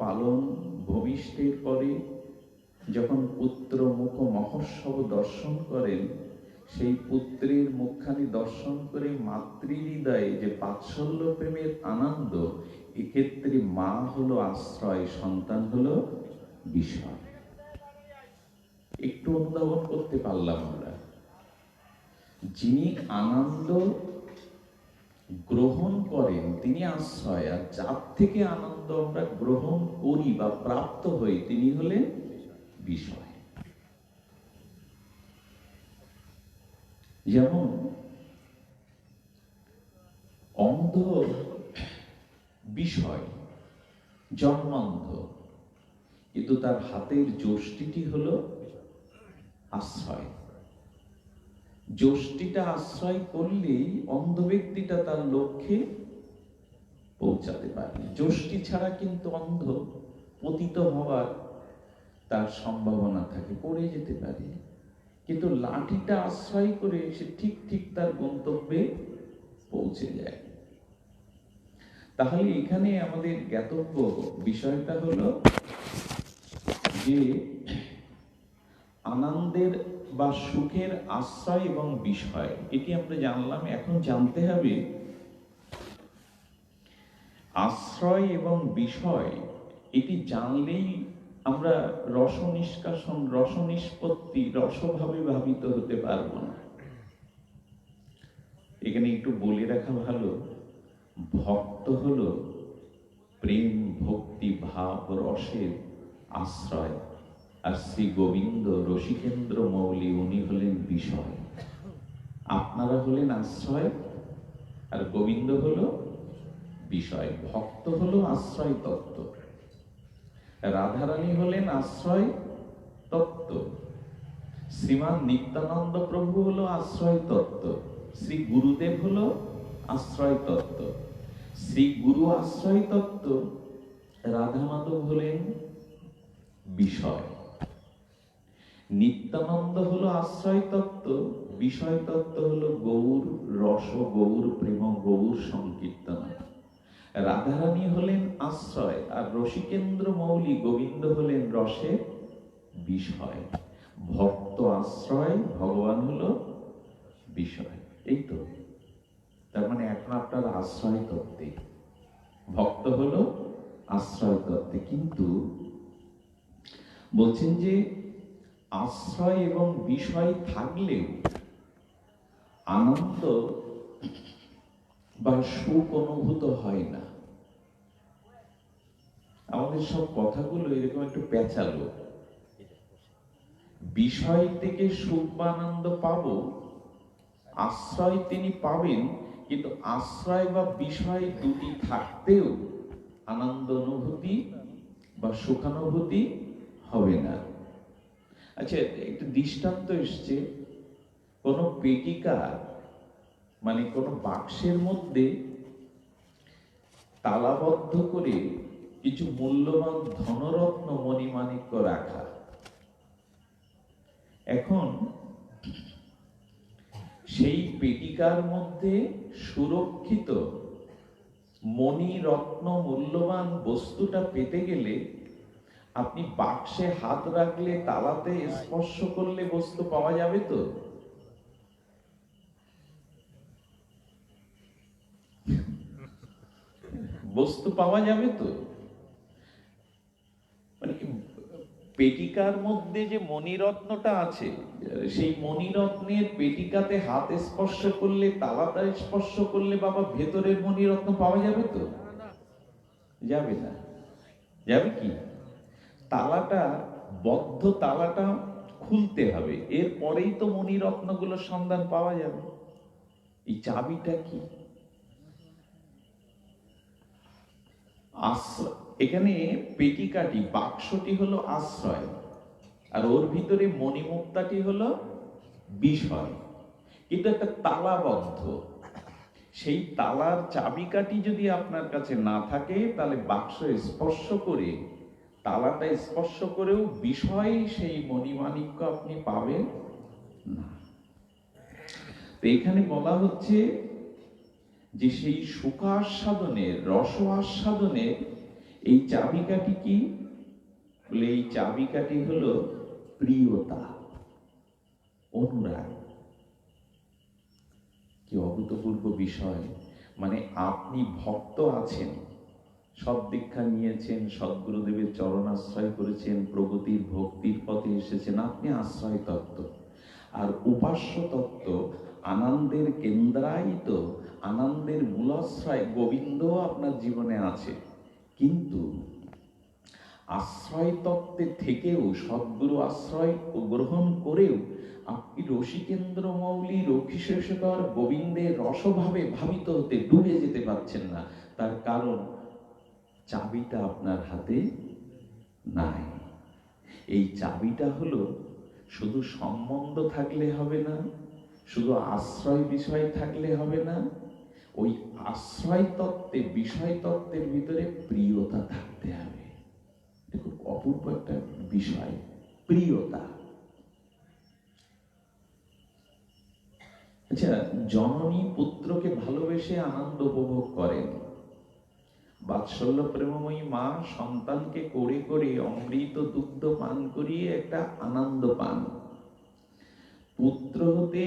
পালন ভূমিষ্ঠের পরে যখন পুত্র মুখ মহোৎসব দর্শন করেন, সেই পুত্রের মুখখানি দর্শন করে মাতৃহৃদয়ে যে বাৎসল্য প্রেমের আনন্দ, এক্ষেত্রে মা হলো আশ্রয়, সন্তান হলো বিষয়। একটু অনুধাবন করতে পারলাম আমরা। যিনি আনন্দ গ্রহণ করেন তিনি আশ্রয়, আর যার থেকে আনন্দ আমরা গ্রহণ করি বা প্রাপ্ত হই তিনি হলেন বিষয়। যেমন অন্ধ বিষয়, জন্মান্ধ, কিন্তু তার হাতের যষ্টিটি হলো আশ্রয়। যষ্টিটা আশ্রয় করলেই অন্ধ ব্যক্তিটা তার লক্ষ্যে পৌঁছাতে পারে। যষ্টি ছাড়া কিন্তু অন্ধ পতিত হওয়ার তার সম্ভাবনা থাকে, পড়ে যেতে পারে, কিন্তু লাঠিটা আশ্রয় করে সে ঠিক ঠিক তার গন্তব্যে পৌঁছে যায়। তাহলে এখানে আমাদের জ্ঞাতব্য বিষয়টা হলো যে আনন্দের বা সুখের আশ্রয় এবং বিষয়, এটি আমরা জানলাম। এখন জানতে হবে আশ্রয় এবং বিষয় এটি জানলেই আমরা রস নিষ্কাশন, রস নিষ্পত্তি, রসভাবে ভাবিত হতে পারবো না। এখানে একটু বলে রাখা ভালো, ভক্ত হলো প্রেম ভক্তি ভাব রসের আশ্রয়, আর শ্রী গোবিন্দ রসিকেন্দ্র মৌলি উনি হলেন বিষয়। আপনারা হলেন আশ্রয় আর গোবিন্দ হলো বিষয়। ভক্ত হলো আশ্রয় তত্ত্ব, রাধারানী হলেন আশ্রয় তত্ত্ব, শ্রীমান নিত্যানন্দ প্রভু হলো আশ্রয় তত্ত্ব, শ্রী গুরুদেব হলো আশ্রয় তত্ত্ব। শ্রী গুরু আশ্রয় তত্ত্ব, রাধা মাধব হলেন বিষয়। নিত্যানন্দ হলো আশ্রয় তত্ত্ব, বিষয় তত্ত্ব হলো গৌর রস, গৌর প্রেম, গৌর সংকীর্তন। রাধারানী হলেন আশ্রয়, আর রসিকেন্দ্র মৌলি গোবিন্দ হলেন রসের বিষয়। ভক্ত আশ্রয়, ভগবান হলো বিষয়। এই তো, তার মানে এখন আপনার আশ্রয় তত্ত্বে, ভক্ত হলো আশ্রয় তত্ত্বে। কিন্তু বলছেন যে আশ্রয় এবং বিষয় থাকলেও আনন্দ বা সুখ অনুভূত হয় না। আমাদের সব কথাগুলো এরকম একটু পেঁচালো। বিষয় থেকে সুখ বা আনন্দ পাবো, আশ্রয় তিনি পাবেন, কিন্তু আশ্রয় বা বিষয় দুটি থাকতেও আনন্দ অনুভূতি বা সুখানুভূতি হবে না। আচ্ছা, একটু দৃষ্টান্ত এসছে, কোন পেটিকা মানে কোন বাক্সের মধ্যে তালাবদ্ধ করে কিছু মূল্যবান ধনরত্ন মণিমাণিক্য রাখা। এখন সেই পেটিকার মধ্যে সুরক্ষিত মণিরত্ন মূল্যবান বস্তুটা পেতে গেলে আপনি বাক্সে হাত রাখলে, তালাতে স্পর্শ করলে বস্তু পাওয়া যাবে তো? বস্তু পাওয়া যাবে তো? মানে পেটিকার মধ্যে যে মণিরত্নটা আছে, সেই মণিরত্নের পেটিকাতে হাত স্পর্শ করলে, তালাটা স্পর্শ করলে বাবা ভেতরের মণিরত্ন পাওয়া যাবে তো? যাবে না। যাবে কি? তালাটা, বদ্ধ তালাটা খুলতে হবে, এরপরেই তো মণিরত্নগুলোর সন্ধান পাওয়া যাবে। এই চাবিটা কি? এখানে পেটিকাটি, বাক্সটি হলো আশ্রয়, আর ওর ভিতরে মণিমুক্তাটি হলো বিষয়, কিন্তু একটা তালাবদ্ধ। সেই তালার চাবিকাঠি যদি আপনার কাছে না থাকে, তাহলে বাক্স স্পর্শ করে, তালাটা স্পর্শ করেও বিষয় সেই মণিমাণিক্য আপনি পাবেন না। তো এখানে বলা হচ্ছে যে সেই সুখাস্বাদনের, রস আস্বাদনের এই চাবিকাঠি কি? বলে এই চাবিকাঠি হলো প্রিয়তা, অনুরাগ। কি অভূতপূর্ব বিষয়! মানে আপনি ভক্ত আছেন, সব দীক্ষা নিয়েছেন, সদ্গুরুদেবের চরণাশ্রয় করেছেন, প্রগতির ভক্তির পথে এসেছেন, আপনি আশ্রয় তত্ত্ব। আর উপাস্য তত্ত্ব, আনন্দের কেন্দ্রায়িত, আনন্দের মূলাশ্রয় গোবিন্দ আপনার জীবনে আছে। কিন্তু আশ্রয় তত্ত্বে থেকেও, সদ্গুরু আশ্রয় গ্রহণ করেও আপনি রসিকেন্দ্র মৌলি রক্ষিশেষকর গোবিন্দের রসভাবে ভাবিত হতে ডুবে যেতে পারছেন না। তার কারণ চাবিটা আপনার হাতে নাই। এই চাবিটা হলো, শুধু সম্বন্ধ থাকলে হবে না, শুধু আশ্রয় বিষয় থাকলে হবে না, ওই আশ্রয় তত্ত্বে, বিষয় তত্ত্বের ভিতরে প্রিয়তা থাকতে হবে। খুব অপূর্ব একটা বিষয়, প্রিয়তা। আচ্ছা, জননী পুত্রকে ভালোবেসে আনন্দ উপভোগ করেন। বাৎসল্য প্রেমময়ী মা সন্তানকে করে করে অমৃত দুগ্ধ পান করিয়ে একটা আনন্দ পান। পুত্র হতে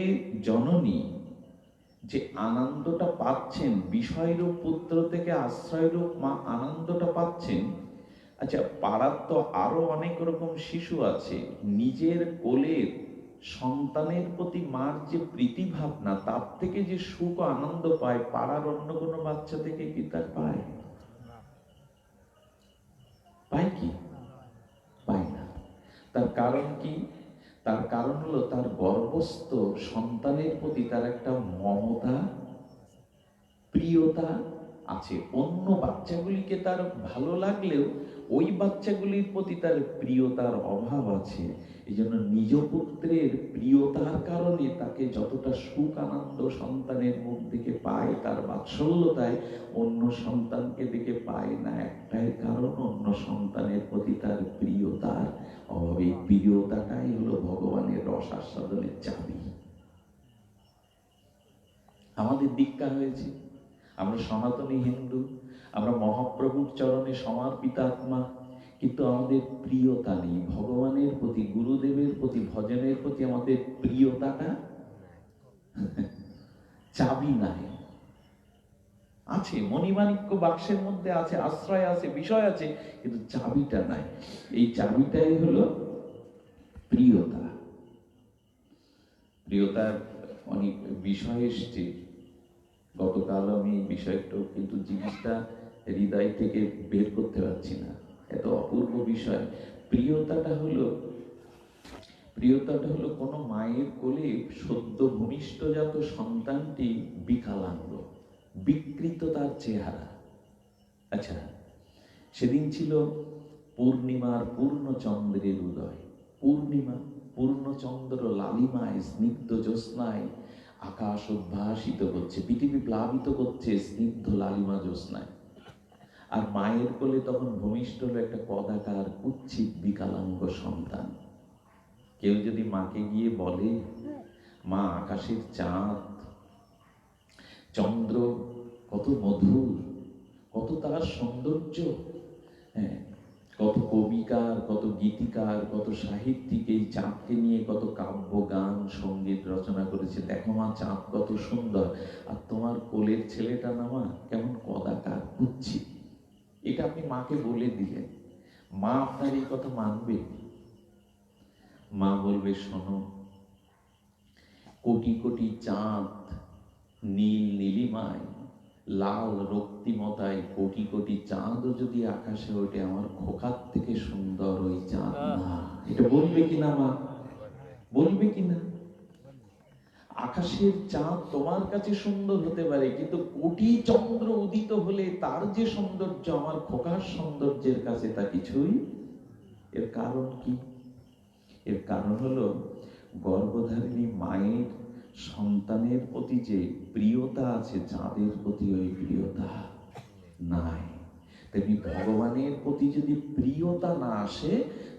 জননী যে আনন্দটা পাচ্ছেন, বিষয়রূপ পুত্র থেকে আশ্রয়রূপ মা আনন্দটা পাচ্ছেন। আচ্ছা, পাড়ার তো আরো অনেক রকম শিশু আছে, নিজের কোলের সন্তানের প্রতি মার যে প্রীতি ভাবনা, তার থেকে যে সুখ আনন্দ পায়, পাড়ার অন্য কোনো বাচ্চা থেকে কি তার পায়? পায় কি? পায় না। তার কারণ কি? তার কারণ হলো তার গর্ভস্থ সন্তানের প্রতি তার একটা মমতা, প্রিয়তা আছে। অন্য বাচ্চাগুলিকে তার ভালো লাগলেও ওই বাচ্চাগুলির প্রতি তার প্রিয়তার অভাব আছে। এই জন্য নিজ পুত্রের প্রিয়তার কারণে তাকে যতটা সুখ আনন্দ সন্তানের মুখ থেকে পায়, তার বাৎসল্যতায় অন্য সন্তানকে দেখে পায় না। একটাই কারণ, অন্য সন্তানের প্রতি তার প্রিয়তার অভাবে। প্রিয়তাটাই হলো ভগবানের রস আস্বাদনের চাবি। আমাদের দীক্ষা হয়েছে, আমরা সনাতনী হিন্দু, আমরা মহাপ্রভুর চরণে সমর্পিত আত্মা, কিন্তু আমাদের প্রিয়তা নেই ভগবানের প্রতি, গুরুদেবের প্রতি, ভজনের প্রতি। আমাদের প্রিয়তাটা চাবি নাই। আছে, মণিমাণিক্য বাক্সের মধ্যে আছে, আশ্রয় আছে, বিষয় আছে, কিন্তু চাবিটা নাই। এই চাবিটাই হলো প্রিয়তা। প্রিয়তার অনেক বিষয় এসছে, গতকাল আমি এই বিষয়টা কিন্তু জিনিসটা হৃদয় থেকে বের করতে পারছি না, এত অপূর্ব বিষয়। প্রিয়তাটা হলো কোনো মায়ের কোলে সদ্য ভূমিষ্ঠজাত সন্তানটি বিকলাঙ্গ, বিকৃত তার চেহারা। আচ্ছা, সেদিন ছিল পূর্ণিমার পূর্ণচন্দ্রের উদয়। পূর্ণিমা, পূর্ণচন্দ্র লালিমায়, স্নিগ্ধ জ্যোৎস্নায় আকাশ উদ্ভাসিত করছে, পৃথিবী প্লাবিত করছে স্নিগ্ধ লালিমা জ্যোৎস্নায়। আর মায়ের কোলে তখন ভূমিষ্ঠ হলো একটা কদাকার কুৎসিত বিকলাঙ্গ সন্তান। কেউ যদি মাকে গিয়ে বলে, মা আকাশের চাঁদ, চন্দ্র কত মধুর, কত তার সৌন্দর্য, হ্যাঁ, কত কবিকার, কত গীতিকার, কত সাহিত্যিক এই চাঁদকে নিয়ে কত কাব্য, গান, সঙ্গীত রচনা করেছে, দেখো মা চাঁদ কত সুন্দর, আর তোমার কোলের ছেলেটা না মা কেমন কদাকার, কুৎসিত। এটা আপনি মাকে বলে দিলেন, মা আপনার এই কথা মানবে? মা বলবে, শোনো, কোটি কোটি চাঁদ নীল নীলিমায়, লাল রক্তিমতায় কোটি কোটি চাঁদও যদি আকাশে ওঠে, আমার খোকার থেকে সুন্দর ওই চাঁদ না। এটা বলবে কিনা মা? বলবে কিনা? আকাশের চাঁদ তোমার কাছে সুন্দর হতে পারে, কিন্তু কোটি চন্দ্র উদিত হলে তার যে সৌন্দর্য আমার খোকার সৌন্দর্যের কাছে তা কিছুই। এর কারণ কি? এর কারণ হলো গর্ভধারিণী মায়ের সন্তানের প্রতি যে প্রিয়তা আছে, চাঁদের প্রতি ওই প্রিয়তা নাই। তেমনি ভগবানের প্রতি যদি প্রিয়তা না আসে,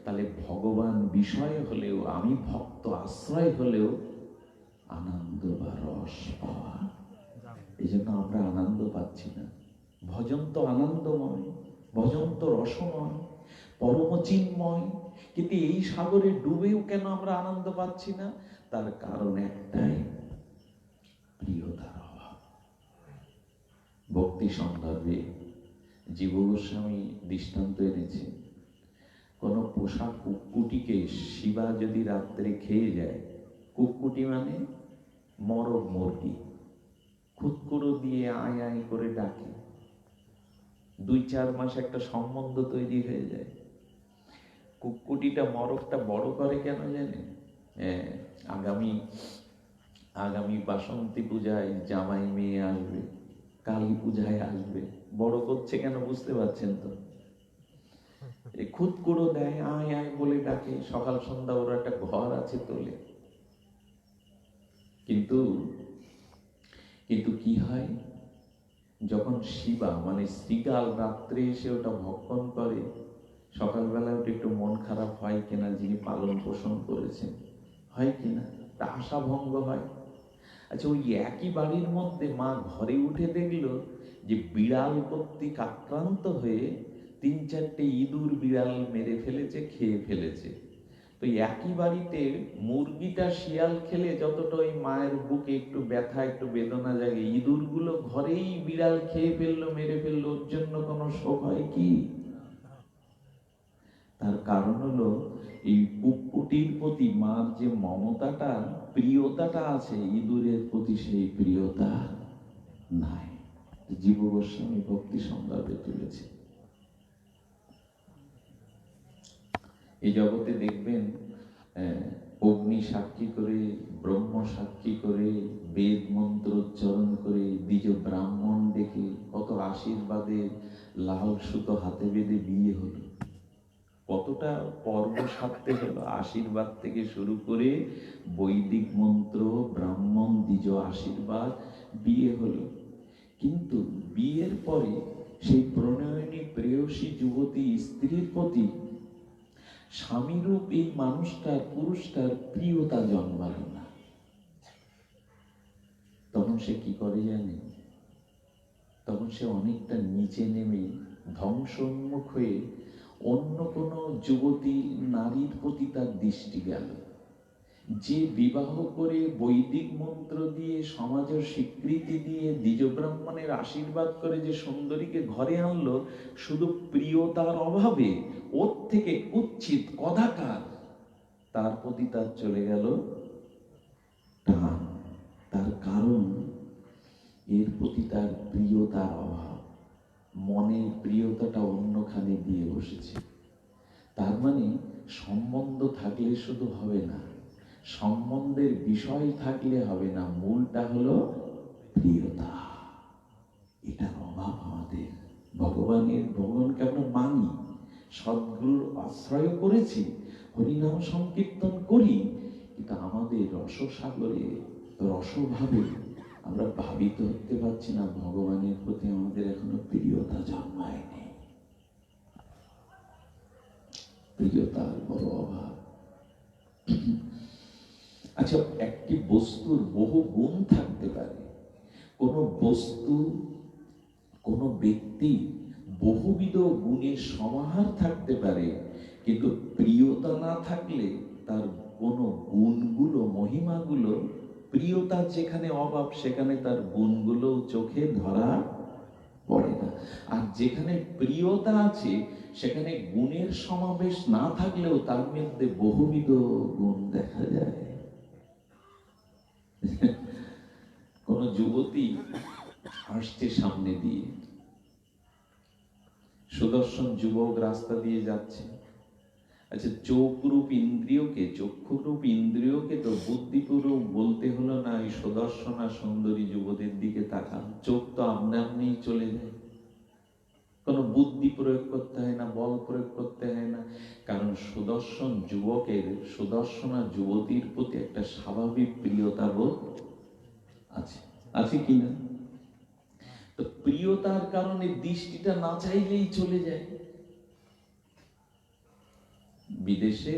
তাহলে ভগবান বিষয় হলেও, আমি ভক্ত আশ্রয় হলেও আনন্দ বা রস পাওয়া, এই জন্য আমরা আনন্দ পাচ্ছি না। ভজন তো আনন্দময়, ভজন তো রসময়, পরম চিন্ময়, কিন্তু এই সাগরে ডুবেও কেন আমরা আনন্দ পাচ্ছি না? তার কারণ একটাই, প্রিয়তার অভাব। ভক্তি সন্দর্ভে জীব গোস্বামী দৃষ্টান্ত এনেছে, কোন পোষা কুকুটিকে শিবা যদি রাত্রে খেয়ে যায়, কুকুটি মানে মরগ মুরগি, খুদকুড়ো দিয়ে আয় আয় করে ডাকে, 2-4 মাস একটা সম্বন্ধ তৈরি হয়ে যায়। কুকুটিটা মরগটা বড় করে কেন জানেন? আগামী বাসন্তী পূজায় জামাই মেয়ে আসবে, কালী পূজায় আসবে, বড় করছে কেন বুঝতে পারছেন তো? এই খুদকুড়ো দেয়, আয় আয় বলে ডাকে, সকাল সন্ধ্যা ওর একটা ঘর আছে তোলে। কিন্তু কি হয়, যখন শিবা মানে শ্রীকাল রাত্রে এসে ওটা ভক্ষণ করে, সকালবেলা ওটা একটু মন খারাপ হয় কিনা, যিনি পালন পোষণ করেছেন, হয় কিনা, তা আশা ভঙ্গ হয়। আচ্ছা, ওই একই বাড়ির মধ্যে মা ঘরে উঠে দেখলো যে বিড়াল কর্তৃক আক্রান্ত হয়ে 3-4টে ইঁদুর বিড়াল মেরে ফেলেছে, খেয়ে ফেলেছে। তো একই বাড়িতে মুরগিটা শিয়াল খেলে যতটা ওই মায়ের বুকে একটু ব্যথা, একটু বেদনা জাগে, ইঁদুরগুলো ঘরেই বিড়াল খেয়ে ফেললো, মেরে ফেললো, ওর জন্য কোনো শোক হয় কি? তার কারণ হলো এই কুকুরটির প্রতি মার যে মমতাটা, প্রিয়তাটা আছে, ইঁদুরের প্রতি সেই প্রিয়তা নাই। জীব গোস্বামী ভক্তি সন্দর্ভে তুলেছে। এই জগতে দেখবেন অগ্নি সাক্ষী করে, ব্রহ্ম সাক্ষী করে, বেদ মন্ত্র উচ্চারণ করে, দ্বিজ ব্রাহ্মণ ডেকে, কত আশীর্বাদে লাল সুতো হাতে বেঁধে বিয়ে হলো, কতটা পর্ব সারতে হলো, আশীর্বাদ থেকে শুরু করে বৈদিক মন্ত্র, ব্রাহ্মণ, দ্বিজ আশীর্বাদ, বিয়ে হলো। কিন্তু বিয়ের পরে সেই প্রণয়নী প্রেয়সী যুবতী স্ত্রীর প্রতি স্বামীরূপ এই মানুষটার, পুরুষটার প্রিয়তা জন্মালো না। তখন সে কি করে জানেন? তখন সে অনেকটা নিচে নেমে ধ্বংসোন্মুখ হয়ে অন্য কোনো যুবতী নারীর প্রতি তার দৃষ্টি গেল। যে বিবাহ করে বৈদিক মন্ত্র দিয়ে, সমাজের স্বীকৃতি দিয়ে, দ্বিজ ব্রাহ্মণের আশীর্বাদ করে যে সুন্দরীকে ঘরে আনলো, শুধু প্রিয়তার অভাবে ওর থেকে কুৎসিত কদাকার তার প্রতি তার চলে গেল টান। তার কারণ এর প্রতি তার প্রিয়তার অভাব, মনের প্রিয়তাটা অন্যখানে দিয়ে বসেছে। তার মানে সম্বন্ধ থাকলে শুধু হবে না, সম্বন্ধের বিষয় থাকলে হবে না, মূলটা হলো প্রিয়তা। এটার অভাব আমাদের। ভগবানকে আমরা মানি, সদ্গুরুর আশ্রয় করেছি, হরিনাম সংকীর্তন করি, কিন্তু আমাদের রসসাগরে, রসভাবে আমরা ভাবিত হতে পারছি না। ভগবানের প্রতি আমাদের এখনো প্রিয়তা জন্মায়নি, প্রিয়তার বড় অভাব। আচ্ছা, একটি বস্তুর বহু গুণ থাকতে পারে, কোন বস্তু, কোন ব্যক্তি বহুবিধ গুণের সমাহার থাকতে পারে, কিন্তু প্রিয়তা না থাকলে তার কোন গুণগুলো, মহিমাগুলো, প্রিয়তার যেখানে অভাব সেখানে তার গুণগুলো চোখে ধরা পড়ে না। আর যেখানে প্রিয়তা আছে সেখানে গুণের সমাবেশ না থাকলেও তার মধ্যে বহুবিধ গুণ দেখা যায়। কোন যুবতী আসছে সামনে দিয়ে, সুদর্শন যুবক রাস্তা দিয়ে যাচ্ছে। আচ্ছা, চোখরূপ ইন্দ্রিয়কে, চক্ষুরূপ ইন্দ্রিয়কে তো বুদ্ধিপূর্বক বলতে হলো না এই সুদর্শনা সুন্দরী যুবতীর দিকে তাকান, চোখ তো আপনা আপনি চলে যায়, কোনো বুদ্ধি প্রয়োগ করতে হয় না, বল প্রয়োগ করতে হয় না। কারণ সুদর্শন যুবকের, সুদর্শনা যুবতীর প্রতি একটা স্বাভাবিক প্রিয়তা বোধ আছে, আছে কিনা? তো প্রিয়তার কারণে দৃষ্টিটা না চাইলেই চলে যায়। বিদেশে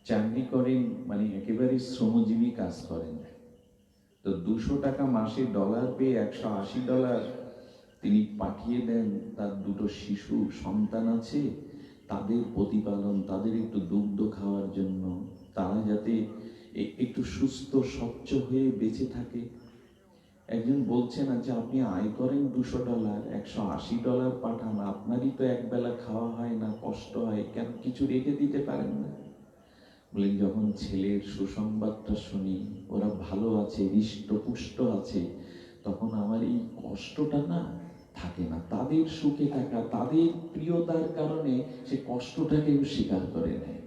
চাকরি করেন, মানে একেবারে শ্রমজীবী কাজ করেন, তো 200 টাকা মাসে ডলার পেয়ে $180 তিনি পাঠিয়ে দেন তার দুটো শিশু সন্তান আছে, তাদের প্রতিপালন, তাদের একটু দুগ্ধ খাওয়ার জন্য, তারা যাতে একটু সুস্থ স্বচ্ছ হয়ে বেঁচে থাকে। একজন বলছেন, আচ্ছা আপনি আয় করেন $200, $180 পাঠান, আপনারই তো একবেলা খাওয়া হয় না, কষ্ট হয়, কেন কিছু রেখে দিতে পারেন না? বলেন, যখন ছেলের সুসংবাদটা শুনি, ওরা ভালো আছে, হৃষ্টপুষ্ট আছে, তখন আমার এই কষ্টটা না থাকে না। তাদের সুখে থাকা, তাদের প্রিয়তার কারণে সে কষ্টটাকেও স্বীকার করে নেয়।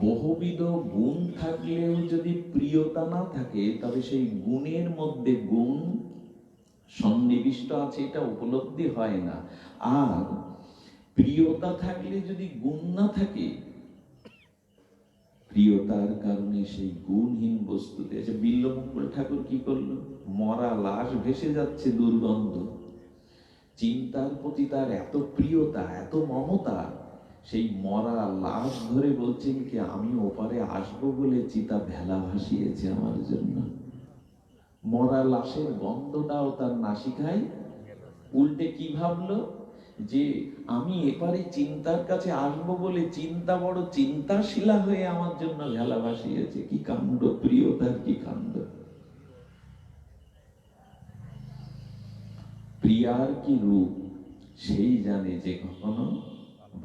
বহুবিধ গুণ থাকলেও যদি প্রিয়তা না থাকে, তবে সেই গুণের মধ্যে গুণ সন্নিবিষ্ট আছে এটা উপলব্ধি হয় না। আর প্রিয়তা থাকলে যদি গুণ না থাকে, প্রিয়তার কারণে সেই গুণহীন বস্তুতে, বিল্বমঙ্গল ঠাকুর কি করলো? মরা লাশ ভেসে যাচ্ছে, দুর্গন্ধ, চিন্তার প্রতি তার এত প্রিয়তা, এত মমতা, সেই মরা লাশ ধরে বলছেন কি, আমি ওপারে আসবো বলে চিতা ভেলা ভাসিয়েছে আমার জন্য। মরা লাশের গন্ধটাও তার নাসিকায়। উল্টে কি ভাবলো? যে আমি এপারে চিন্তার কাছে আসবো বলে চিন্তা বড় চিন্তাশীলা হয়ে আমার জন্য ভেলা ভাসিয়েছে। কি কাণ্ড, প্রিয়তার কি কাণ্ড! প্রিয়ার কি রূপ সেই জানে যে কখনো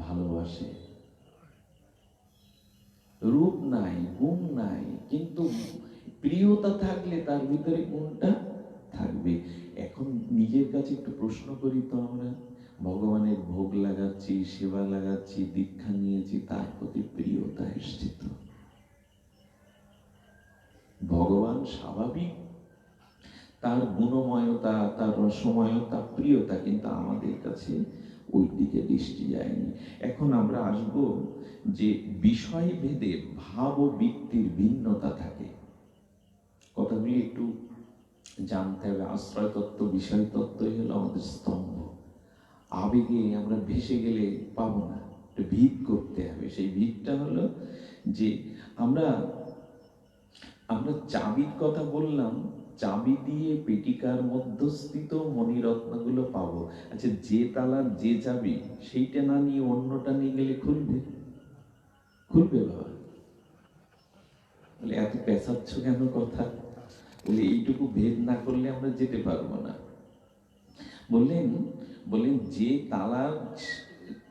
ভালোবাসে। রূপ নাই, গুণ নাই, কিন্তু প্রিয়তা থাকলে তার ভিতরে গুণটা থাকবে। এখন নিজের কাছে একটু প্রশ্ন করি তো, আমরা ভগবানের ভোগ লাগাচ্ছি, সেবা লাগাচ্ছি, দীক্ষা নিয়েছি, তার প্রতি প্রিয়তা এসছে তো? ভগবান স্বাভাবিক, তার গুণময়তা, তার রসময়তা, প্রিয়তা, কিন্তু আমাদের কাছে ওই দিকে দৃষ্টি যায়নি। এখন আমরা আসব যে বিষয় ভেদে ভাব ও বৃত্তির ভিন্নতা থাকে, কথাগুলি একটু জানতে হবে। আশ্রয় তত্ত্ব, বিষয় তত্ত্বই হলো আমাদের স্তম্ভ। আবেগে আমরা ভেসে গেলে পাবো না, একটা ভিত করতে হবে। সেই ভিতটা হলো যে আমরা চাবির কথা বললাম, চাবি দিয়ে পেটিকার মধ্যস্থিত মণিরত্নগুলো পাবো। আচ্ছা, যে তালার যে চাবি, সেইটা না নিয়ে অন্যটা নিয়ে গেলে খুলবে? খুলবে বাবা? বলে এত পেঁচাচ্ছ কেন কথা? বলে এইটুকু ভেদ না করলে আমরা যেতে পারবো না। বললেন যে তালার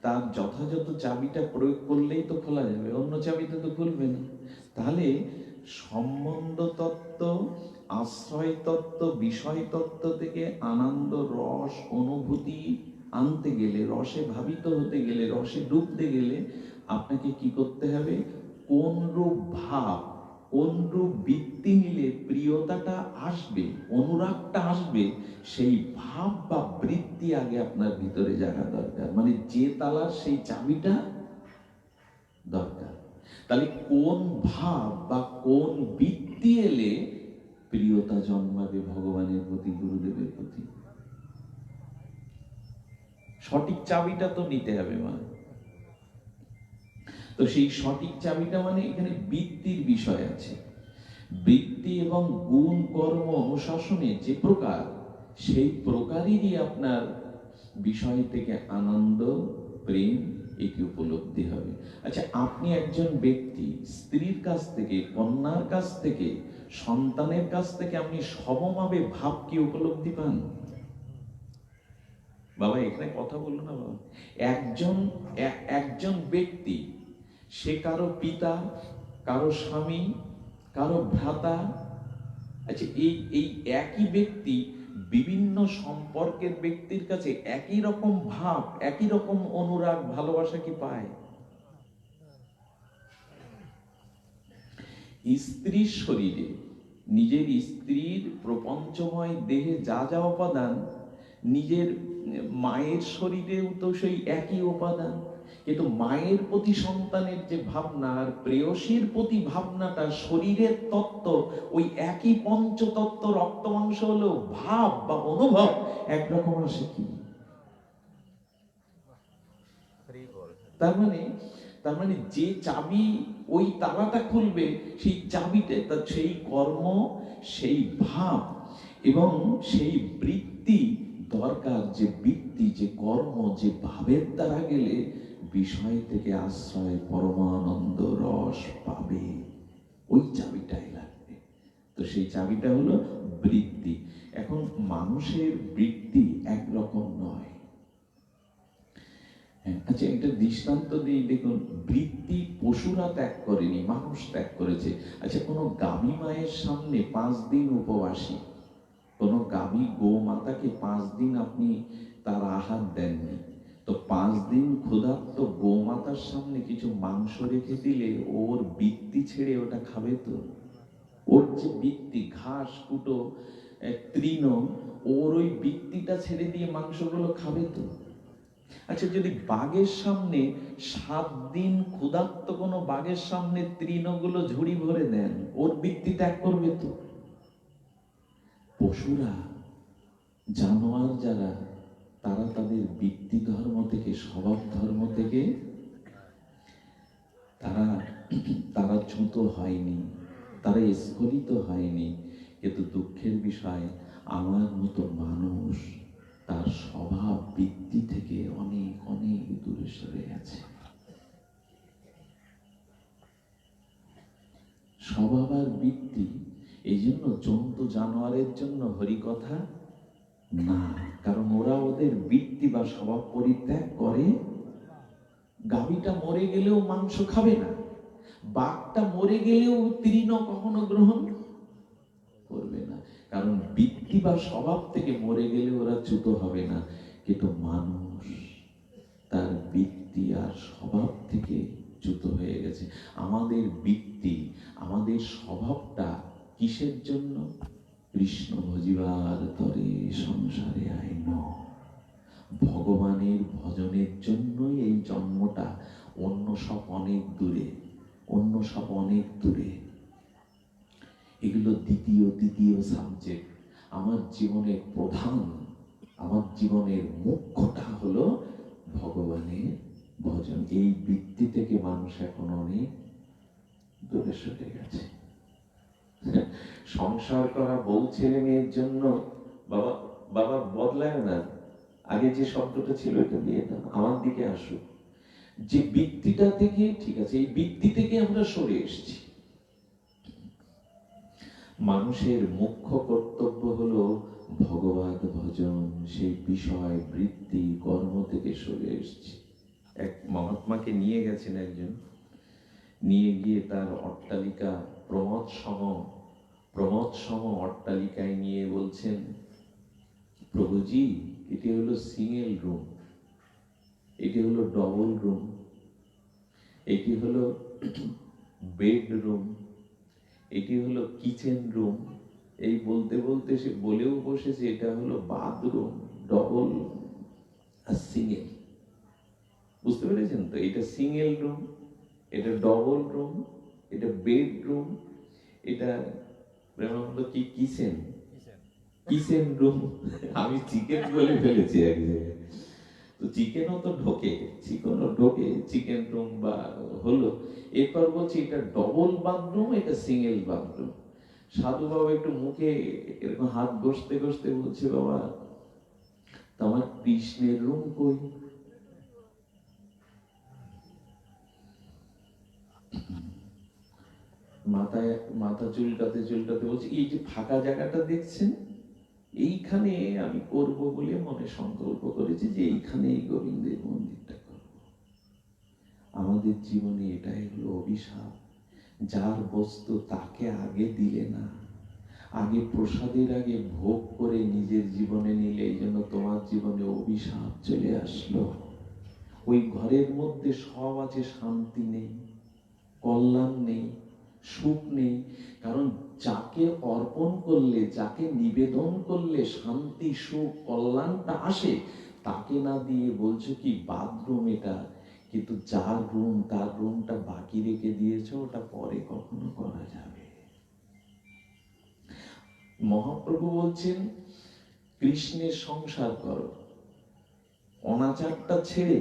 তার যথাযথ চাবিটা প্রয়োগ করলেই তো খোলা যাবে, অন্য চাবিতে তো খুলবে না। তাহলে সম্বন্ধ তত্ত্ব, আশ্রয় তত্ত্ব, বিষয় তত্ত্ব থেকে আনন্দ, রস, অনুভূতি আনতে গেলে, রসে ভাবিত হতে গেলে, রসে ডুবতে গেলে আপনাকে কি করতে হবে? কোন রূপ ভাব, কোন রূপ বৃত্তি নিলে প্রিয়তাটা আসবে, অনুরাগটা আসবে, সেই ভাব বা বৃত্তি আগে আপনার ভিতরে জাগা দরকার। মানে যে তালার সেই চাবিটা দরকার। তাহলে কোন ভাব বা কোন বৃত্তি এলে প্রিয়তা জন্মাবে ভগবানের প্রতি, গুরুদেবের প্রতি? সঠিক চাবিটা তো নিতে হবে। মানে তো সেই সঠিক চাবিটা, মানে এখানে বৃত্তির বিষয় আছে। বৃত্তি এবং গুণ, কর্ম, অনুশাসনে যে প্রকার, সেই প্রকারেরই আপনার বিষয় থেকে আনন্দ, প্রেম, এটি উপলব্ধি হবে। আচ্ছা, আপনি একজন ব্যক্তি, স্ত্রীর কাছ থেকে, কন্যার কাছ থেকে, সন্তানের কাছ থেকে আপনি সমভাবে ভাব কি উপলব্ধি পান? বাবা এখানে কথা বললো না বাবা। একজন ব্যক্তি, সে কারো পিতা, কারো স্বামী, কারো ভ্রাতা। আচ্ছা, এই একই ব্যক্তি বিভিন্ন সম্পর্কের ব্যক্তির কাছে একই রকম ভাব, একই রকম অনুরাগ, ভালোবাসা কি পায়? স্ত্রীর শরীরে, নিজের স্ত্রীর প্রপঞ্চময় দেহে যা যা উপাদান, নিজের মায়ের শরীরেও তো সেই একই উপাদান। কিন্তু মায়ের প্রতি সন্তানের যে ভাবনা, আর প্রেয়সীর প্রতি ভাবনাটা, শরীরের তত্ত্ব ওই একই পঞ্চতত্ত্ব, রক্ত মাংস হলেও ভাব বা অনুভব একরকম আসে কি? তার মানে যে চাবি ওই তালাটা খুলবে, সেই চাবিটা, সেই কর্ম, সেই ভাব এবং সেই বৃত্তি দরকার, যে বৃত্তি, যে কর্ম, যে ভাবের দ্বারা গেলে বিষয় থেকে আশ্রয় পরমানন্দ রস পাবে, ওই চাবিটাই লাগবে। তো সেই চাবিটা হলো বৃত্তি। এখন মানুষের বৃত্তি একরকম নয়। আচ্ছা, একটা দৃষ্টান্ত দিই, দেখুন। বৃত্তি পশুরা ত্যাগ করেনি, মানুষ ত্যাগ করেছে। আচ্ছা, কোনো গাভী মায়ের সামনে 5 দিন উপবাসী, কোনো গাভী গোমাতাকে 5 দিন আপনি তার আহার দেননি, তো 5 দিন ক্ষুধার্ত গোমাতার সামনে কিছু মাংস রেখে দিলে ওর বৃত্তি ছেড়ে ওটা খাবে তো? ওর যে বৃত্তি, ঘাস কুটো তৃণ, ওর ওই বৃত্তিটা ছেড়ে দিয়ে মাংসগুলো খাবে তো? আচ্ছা, যদি বাঘের সামনে 7 দিন ক্ষুধার্ত কোনো বাঘের সামনে তৃণগুলো ঝুড়ি ভরে দেন, ওর বৃত্তি ত্যাগ করবে তো? পশুরা, জানোয়ার যারা, তারা তাদের বৃত্তি ধর্ম থেকে, স্বভাব ধর্ম থেকে তারা চ্যুত হয়নি, তারা স্খলিত হয়নি। কিন্তু দুঃখের বিষয়, আমার মতো মানুষ তার স্বভাব বৃত্তি থেকে অনেক অনেক দূরে সরে গেছে। স্বভাব আর বৃত্তি, এই জন্য জন্তু জানোয়ারের জন্য হরিকথা না, কারণ ওরা ওদের বৃত্তি বা স্বভাব পরিত্যাগ করে। গাভীটা মরে গেলেও মাংস খাবে না, বাঘটা মরে গেলেও তৃণ কখনো গ্রহণ করবে না, কারণ বৃত্তি বা স্বভাব থেকে মরে গেলে ওরা চ্যুত হবে না। কিন্তু মানুষ তার বৃত্তি আর স্বভাব থেকে চ্যুত হয়ে গেছে। আমাদের বৃত্তি, আমাদের স্বভাবটা কিসের জন্য? কৃষ্ণ ভজিবার তরে সংসারে আইন, ভগবানের ভজনের জন্যই এই জন্মটা। অন্য সব অনেক দূরে, অন্য সব অনেক দূরে। এগুলো দ্বিতীয় সাবজেক্ট। আমার জীবনের প্রধান, আমার জীবনের মুখ্যটা হলো ভগবানের ভজন। এই বৃত্তি থেকে মানুষ এখন অনেক দূরে সরে গেছে। সংসার করা বউ ছেলে মেয়ের জন্য বাবা বাবা বদলায় না, আগে যে শব্দটা ছিল এটা দিয়ে না, আমার দিকে আসুক। যে বৃত্তিটা থেকে, ঠিক আছে, এই বৃত্তি থেকে আমরা সরে এসেছি। মানুষের মুখ্য কর্তব্য হলো ভগবত ভজন। সেই বিষয় বৃত্তি কর্ম থেকে সরে এসেছি। এক মহাত্মাকে নিয়ে গেছেন একজন, নিয়ে গিয়ে তার অট্টালিকা, প্রমোদ সম অট্টালিকায় নিয়ে বলছেন, প্রভুজি, এটি হলো সিঙ্গেল রুম, এটি হলো ডবল রুম, এটি হলো বেডরুম, এটি হলো কিচেন রুম। এই বলতে বলতে সে বলেও বসেছে এটা হলো বাথরুম, ডবল আর সিঙ্গেল। বুঝতে পেরেছেন তো? এটা সিঙ্গেল রুম, এটা ডবল রুম, এটা বেডরুম, এটা প্রেমানন্দ কি কিচেন রুম। আমি চিকেন বলে ফেলেছি এক জায়গায়, তো চিকেনও তো ঢোকে, চিকেনও ঢোকে, চিকেন রুম বা হলো। এরপর বলছি এটা ডবল বাথরুম, এটা সিঙ্গেল বাথরুম। সাধু বাবা একটু মুখে এরকম হাত ঘষতে ঘষতে বলছে, বাবা তোমার কৃষ্ণের রুম কই? মাথা চুলকাতে চুলকাতে বলছে, এই যে ফাঁকা জায়গাটা দেখছেন, এইখানে আমি করব বলে মনে সংকল্প করেছি যে এইখানে এই গোবিন্দের মন্দিরটা করব। আমাদের জীবনে এটাই হলো অভিশাপ। যার বস্তু তাকে আগে দিলে না, আগে প্রসাদের আগে ভোগ করে নিজের জীবনে নিলে, এই জন্য তোমার জীবনে অভিশাপ চলে আসলো। ওই ঘরের মধ্যে সব আছে, শান্তি নেই, কল্যাণ নেই, সুখ নেই। কারণ যাকে অর্পণ করলে, যাকে নিবেদন করলে শান্তি, সুখ, কল্যাণটা আসে, তাকে না দিয়ে বলছো কি বাথরুম এটা, কিন্তু যার রুম তার রুমটা বাকি রেখে দিয়েছো, ওটা পরে কখনো করা যাবে। মহাপ্রভু বলছেন কৃষ্ণের সংসার করো, অনাচারটা ছেড়ে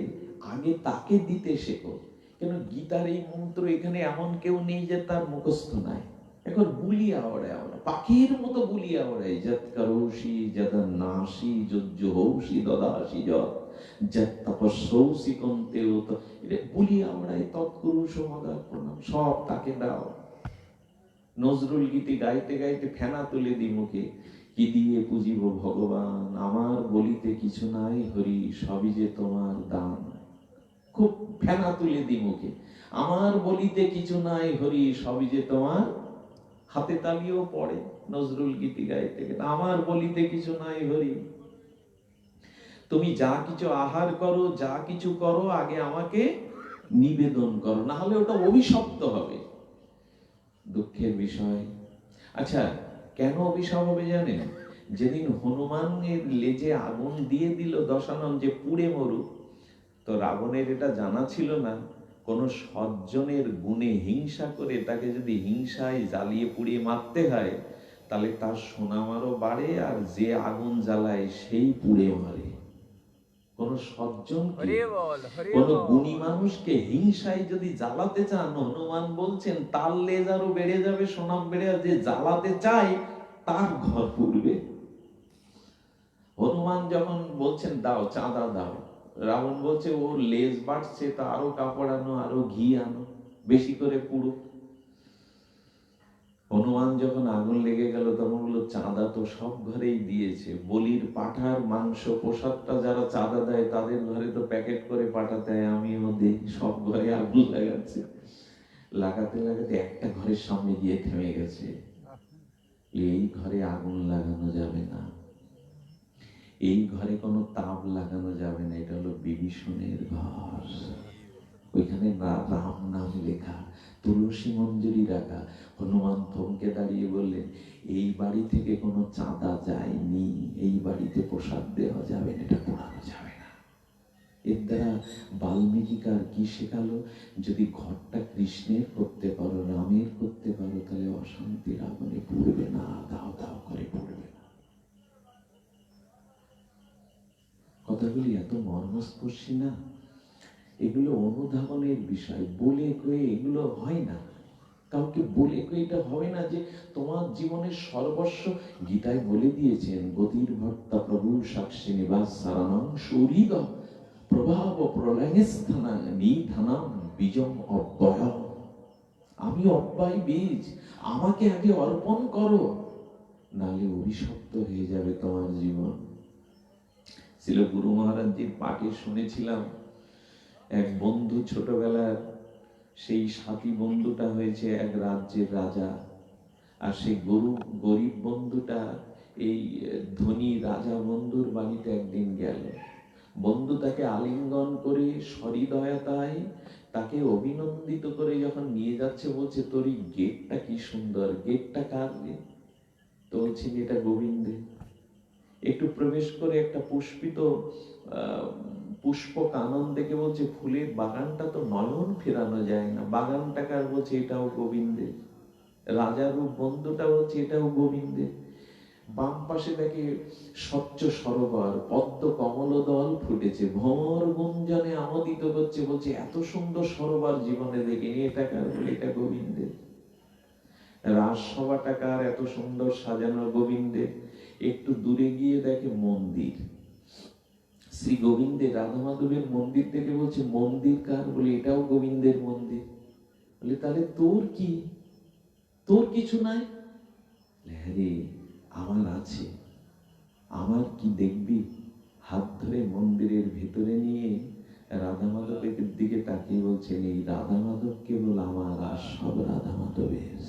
আগে তাকে দিতে শেখো। কেন গীতার এই মন্ত্র এখানে এমন কেউ নেই যে তার মুখস্থ নাই। এখন বুলিয়া ওড়ায়, আমরা পাখির মতো বুলিয়া ওড়াই। যত করোষি যত নাশি যজ্জহৌষি দদাসি যত তপস্যৌষি কন্তেও, তো এটা বুলিয়া ওড়াই। তৎকুরুষ মদা প্রণাম, সব তাকে দাও। নজরুল গীতি গাইতে গাইতে ফেনা তুলে দি মুখে, কি দিয়ে পুজিব ভগবান, আমার বলিতে কিছু নাই হরি, সবই যে তোমার দান। খুব ফেনা তুলে দি মুখে, আমার বলিতে কিছু নাই হরি, সবই যে তোমার। হাতে তালিও পড়ে নজরুল গীতি গাইতে গেলে, আমার বলিতে কিছু নাই হরি, তুমি যা কিছু আহার করো, যা কিছু করো, আগে আমাকে নিবেদন করো, না হলে ওটা অভিশপ্ত হবে। দুঃখের বিষয়। আচ্ছা, কেন অভিশাপ হবে জানেন? যেদিন হনুমানের লেজে আগুন দিয়ে দিল দশানন যে পুড়ে মরুক, তো রাবণের এটা জানা ছিল না, কোন সজ্জনের গুণে হিংসা করে তাকে যদি হিংসায় জ্বালিয়ে পুড়িয়ে মারতে হয়, তাহলে তার সুনাম আরো বাড়ে, আর যে আগুন জ্বালায় সেই পুড়ে মারে। কোন সজ্জনকে, কোন গুণী মানুষকে হিংসায় যদি জ্বালাতে চান, হনুমান বলছেন তার লেজ আরো বেড়ে যাবে, সুনাম বেড়ে যাবে। যে জ্বালাতে চায় তার ঘর পুড়বে। হনুমান যখন বলছেন দাও চাঁদা দাও, রাবণ বলছে ওর লেজ বাড়ছে, তা আরো কাপড় আনো, আরো ঘি আনো, বেশি করে পুড়ো। হনুমান যখন আগুন লেগে গেল তখন বললো চাঁদা তো সব ঘরেই দিয়েছে, বলির পাঠার মাংস প্রসাদটা যারা চাঁদা দেয় তাদের ঘরে তো প্যাকেট করে পাঠাতে হয়, আমিও দিই, সব ঘরে আগুন লাগাচ্ছে। লাগাতে লাগাতে একটা ঘরের সামনে গিয়ে থেমে গেছে, এই ঘরে আগুন লাগানো যাবে না, এই ঘরে কোনো তাপ লাগানো যাবে না, এটা হলো বিভীষণের ঘর। ওইখানে রাম নাম লেখা, তুলসী মঞ্জুরি রাখা। হনুমান থমকে দাঁড়িয়ে বললেন এই বাড়ি থেকে কোনো চাঁদা যায়নি, এই বাড়িতে প্রসাদ দেওয়া যাবে না, এটা পোড়ানো যাবে না। এর দ্বারা বাল্মীকিকার কি শেখালো? যদি ঘরটা কৃষ্ণের করতে পারো, রামের করতে পারো, তাহলে অশান্তির আগুনে পুড়বে না, দাও দাও করে পুড়বে না। কথাগুলি এত মর্মস্পর্শী না? এগুলো অনুধাবনের বিষয়, বলে কয়ে এগুলো হয় না। কাউকে বলে কয়ে এটা হবে না যে তোমার জীবনের সর্বস্ব। গীতায় বলে দিয়েছেন গতির ভর্তা প্রভু সাক্ষী নিবাস সারানাম শৌরিগ প্রভাব প্রলয়স্থানাং নিধানাম বীজম অব্যয়। আমি অব্যয় বীজ, আমাকে আগে অর্পণ করো, নালে অভিশপ্ত হয়ে যাবে তোমার জীবন। ছিল গুরু মহারাজজির পাঠে শুনেছিলাম, এক বন্ধু ছোটবেলার, সেই সাথী বন্ধুটা হয়েছে এক রাজ্যের রাজা, আর সেই গরিব বন্ধুটা এই ধনী রাজা বন্ধুর বাড়িতে একদিন গেল। বন্ধু তাকে আলিঙ্গন করে সহৃদয়তায় তাকে অভিনন্দিত করে যখন নিয়ে যাচ্ছে, বলছে তোর এই গেটটা কি সুন্দর, গেটটা কার রে? তো বলছে এটা গোবিন্দের। একটু প্রবেশ করে একটা পুষ্পিত পুষ্প কানন দেখে বলছে ফুলের বাগানটা তো নয়ন ফেরানো যায় না, বাগানটা কার? বলছে এটাও গোবিন্দের। রাজার রূপ বন্ধুটা বলছে এটাও গোবিন্দের। বাম পাশে দেখে স্বচ্ছ সরোবর, পদ্ম কমল দল ফুটেছে, ভ্রমর গুঞ্জনে আমোদিত করছে, বলছে এত সুন্দর সরোবর জীবনে দেখিনি, এটা কার? বলে এটা গোবিন্দের। রাজসভাটা কার? এত সুন্দর সাজানো, গোবিন্দের। একটু দূরে গিয়ে দেখে মন্দির, শ্রী গোবিন্দের, রাধা মাধবের মন্দির দেখে বলছে মন্দির কার? বলে এটাও গোবিন্দের মন্দির। বলে তাহলে তোর কি? তোর কিছু নাই? হ্যাঁ আমার আছে। আমার কি দেখবি? হাত ধরে মন্দিরের ভেতরে নিয়ে রাধা মাধবের দিকে তাকিয়ে বলছেন এই রাধা মাধব কেবল আমার, আর সব রাধা মাধবের।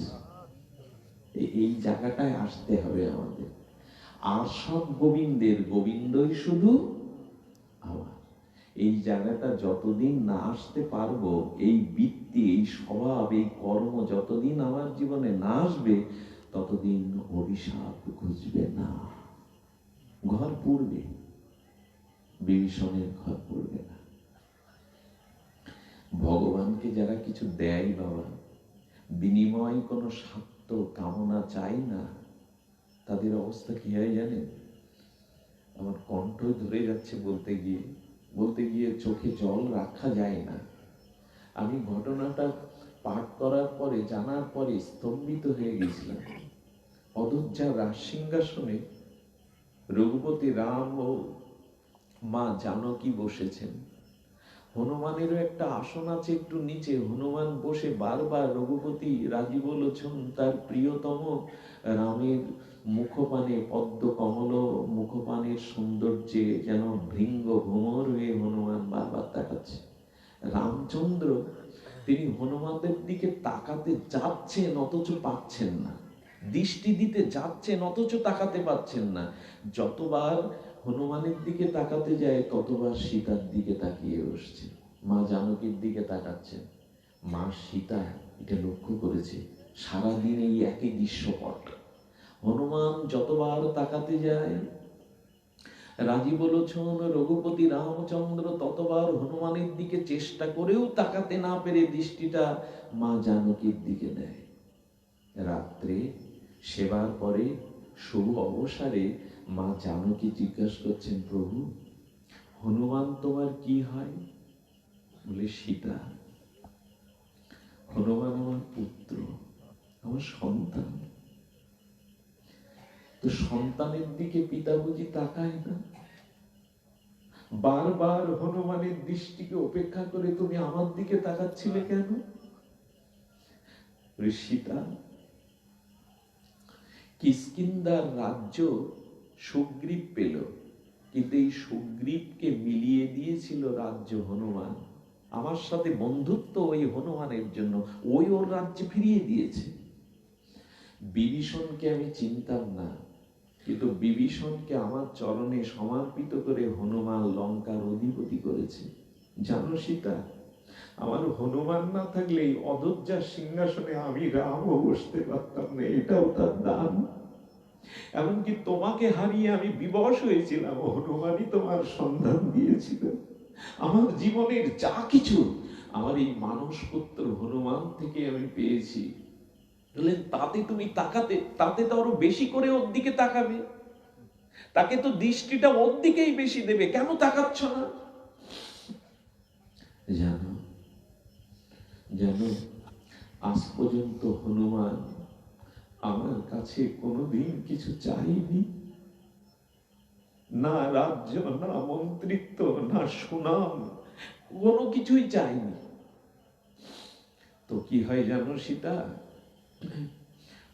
এই জায়গাটায় আসতে হবে আমাদের। আর সব গোবিন্দের, গোবিন্দই শুধু আমার। এই জায়গাটা যতদিন না আসতে পারবো, এই বৃত্তি, এই স্বভাব, এই কর্ম যতদিন আমার জীবনে না আসবে, ততদিন অভিশাপ ঘুচবে না, ঘর পুড়বে, বিভীষণের ঘর পুড়বে না। ভগবানকে যারা কিছু দেয় বাবা, বিনিময় কোনো স্বার্থ কামনা চাই না, তাদের অবস্থা কি হয় জানেন? আমার কণ্ঠ ধরে যাচ্ছে বলতে গিয়ে চোখে জল রাখা যায় না। আমি ঘটনাটা পাঠ করার পরে, জানার পরে স্তম্ভিত হয়ে গেছিলাম। অযোধ্যার রাজসিংহাসনে রঘুপতি রাম ও মা জানকী বসেছেন। হনুমানেরও একটা আসন আছে একটু নিচে। হনুমান বসে বারবার রঘুপতি রাজীব লোচন তার প্রিয়তম রামের মুখপানে, পদ্ম কমল মুখপানের সৌন্দর্যে যেন ভৃঙ্গ ভ্রমর হয়ে হনুমান বারবার তাকাচ্ছে। রামচন্দ্র তিনি হনুমানদের দিকে তাকাতে যাচ্ছেন অথচ পাচ্ছেন না, দৃষ্টি দিতে যাচ্ছেন অথচ তাকাতে পাচ্ছেন না। যতবার হনুমানের দিকে তাকাতে যায় ততবার সীতার দিকে তাকিয়ে বসছে, মা জানকীর দিকে তাকাচ্ছেন। মা সীতা এটা লক্ষ্য করেছে সারাদিন এই একই দৃশ্যপট। হনুমান যতবার তাকাতে যায়, রাজীব লোচন রঘুপতি রামচন্দ্র ততবার হনুমানের দিকে চেষ্টা করেও তাকাতে না পেরে দৃষ্টিটা মা জানকীর দিকে দেয়। রাত্রে সেবার পরে শুভ অবসরে মা জানকী জিজ্ঞাসা করছেন, প্রভু হনুমান তোমার কি হয়? বলে, সীতা হনুমান আমার পুত্র, আমার সন্তান। তো সন্তানের দিকে পিতা বুঝি তাকায় না? বারবার হনুমানের দৃষ্টিকে উপেক্ষা করে তুমি আমার দিকে তাকাচ্ছিলে কেন? সীতা, কিষ্কিন্ধার রাজ্য সুগ্রীব পেল, কিন্তু এই সুগ্রীবকে মিলিয়ে দিয়েছিল রাজ্য হনুমান। আমার সাথে বন্ধুত্ব ওই হনুমানের জন্য, ওই ওর রাজ্য ফিরিয়ে দিয়েছে। বিভীষণকে আমি চিনতাম না, কিন্তু বিভীষণকে আমার চরণে সমর্পিত করে হনুমান লঙ্কার অধিপতি করেছে। জানো সীতা, আমার হনুমান না থাকলে অযোধ্যার সিংহাসনে আমি রামও বসতে পারতাম না, এটাও তার দান। এমনকি তোমাকে হারিয়ে আমি বিবশ হয়েছিলাম, হনুমানই তোমার সন্ধান দিয়েছিল। আমার জীবনের যা কিছু আমার এই মানস পুত্র হনুমান থেকে আমি পেয়েছি। বললেন, তাতে তুমি তাকাতে, তাতে তো আরো বেশি করে ওর দিকে তাকাবে, তাকে তো দৃষ্টিটা ওর দিকেই বেশি দেবে, কেন তাকাচ্ছ না? জানো জানো আজ পর্যন্ত হনুমান আমার কাছে কোনোদিন কিছু চাইনি, না রাজ্য, না মন্ত্রিত্ব, না সুনাম, কোনো কিছুই চাইনি। তো কি হয় জানো সীতা,